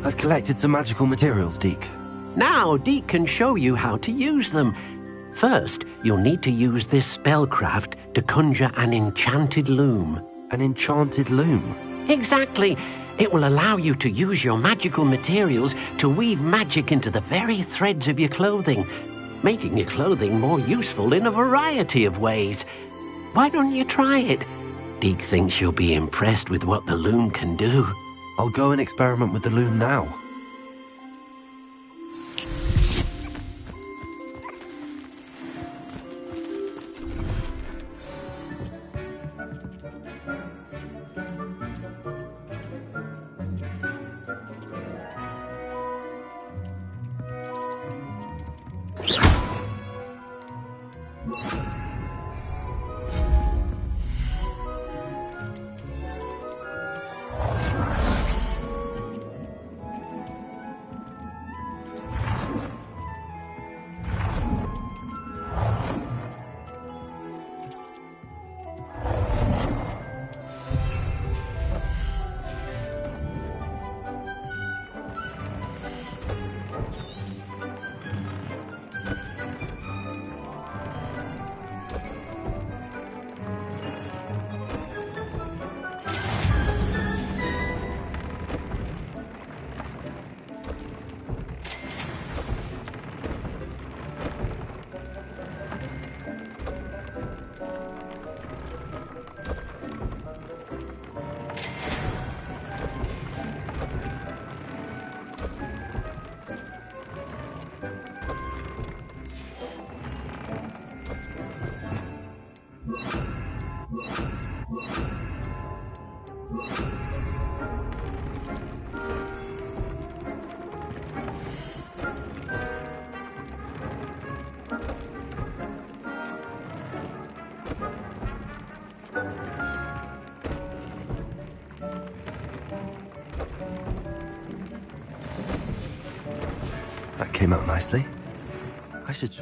I've collected some magical materials, Deke. Now Deke can show you how to use them. First, you'll need to use this spellcraft to conjure an enchanted loom. An enchanted loom? Exactly. It will allow you to use your magical materials to weave magic into the very threads of your clothing, making your clothing more useful in a variety of ways. Why don't you try it? Deke thinks you'll be impressed with what the loom can do. I'll go and experiment with the loom now. That came out nicely. I should...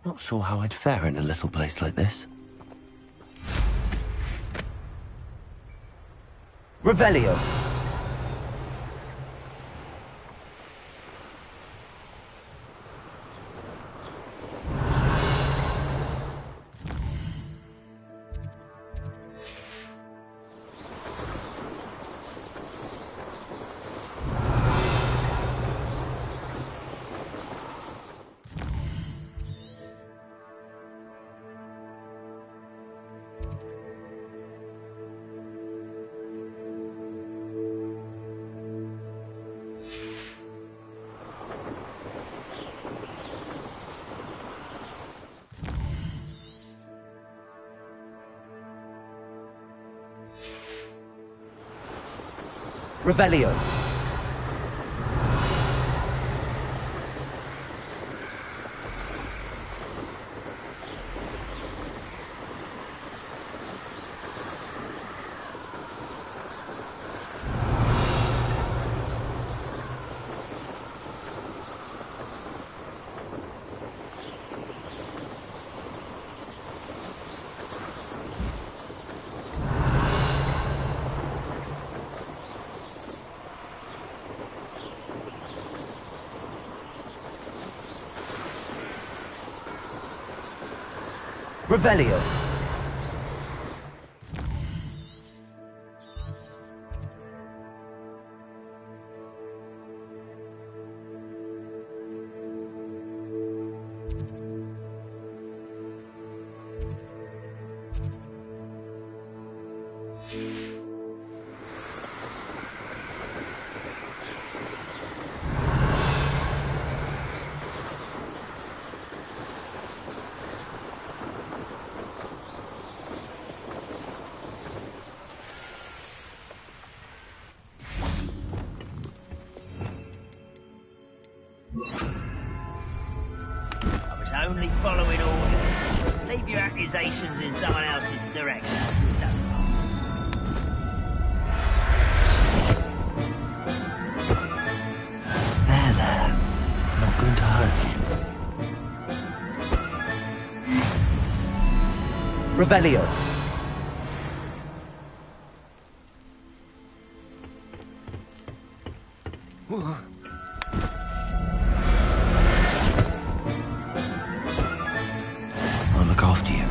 Not sure how I'd fare in a little place like this. Revelio. Revelio. Revelio. Only following orders. Leave your accusations in someone else's direction. There. I'm not going to hurt you. Revelio. I'll look after you.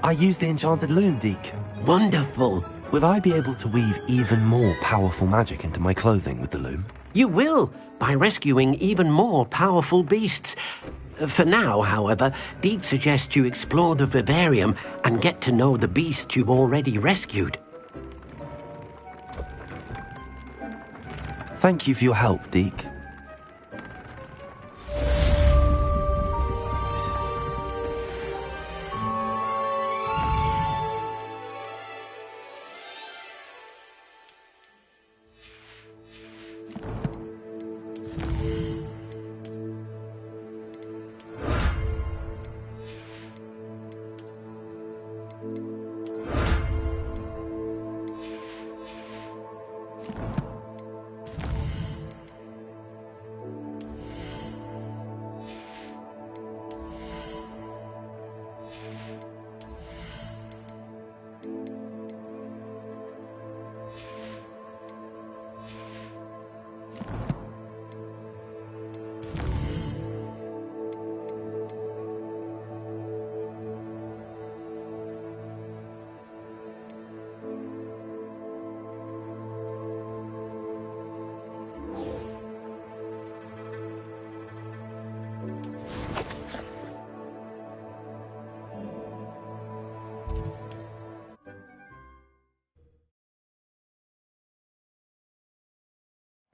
I use the enchanted loom, Deke. Wonderful. Will I be able to weave even more powerful magic into my clothing with the loom? You will, by rescuing even more powerful beasts. For now, however, Deke suggests you explore the vivarium and get to know the beasts you've already rescued. Thank you for your help, Deke.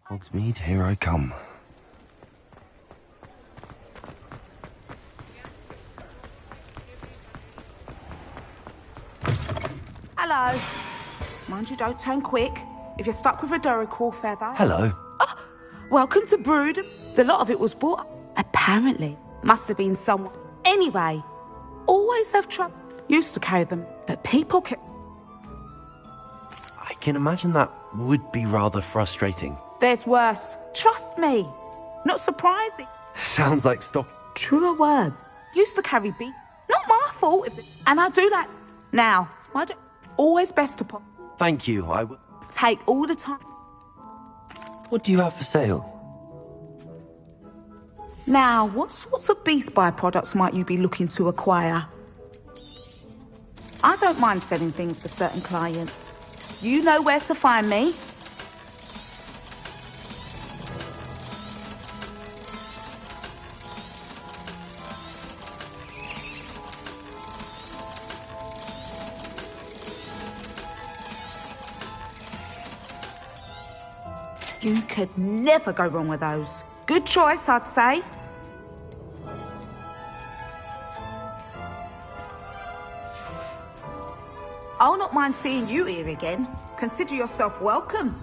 Hogsmeade, here I come. Hello. Mind you don't turn quick. If you're stuck with a Duracell feather... Hello. Oh, welcome to Brood. The lot of it was bought... Apparently. Must have been someone... Anyway. Always have trouble. Used to carry them, but people kept... I can imagine that would be rather frustrating. There's worse. Trust me. Not surprising. Sounds like stock. Truer words. Used to carry beat. Not my fault. And I do that. Now, why don't... Always best to pop. Thank you, I would... Take all the time. What do you have for sale? Now, what sorts of beast byproducts might you be looking to acquire? I don't mind selling things for certain clients. You know where to find me. You could never go wrong with those. Good choice, I'd say. I'll not mind seeing you here again. Consider yourself welcome.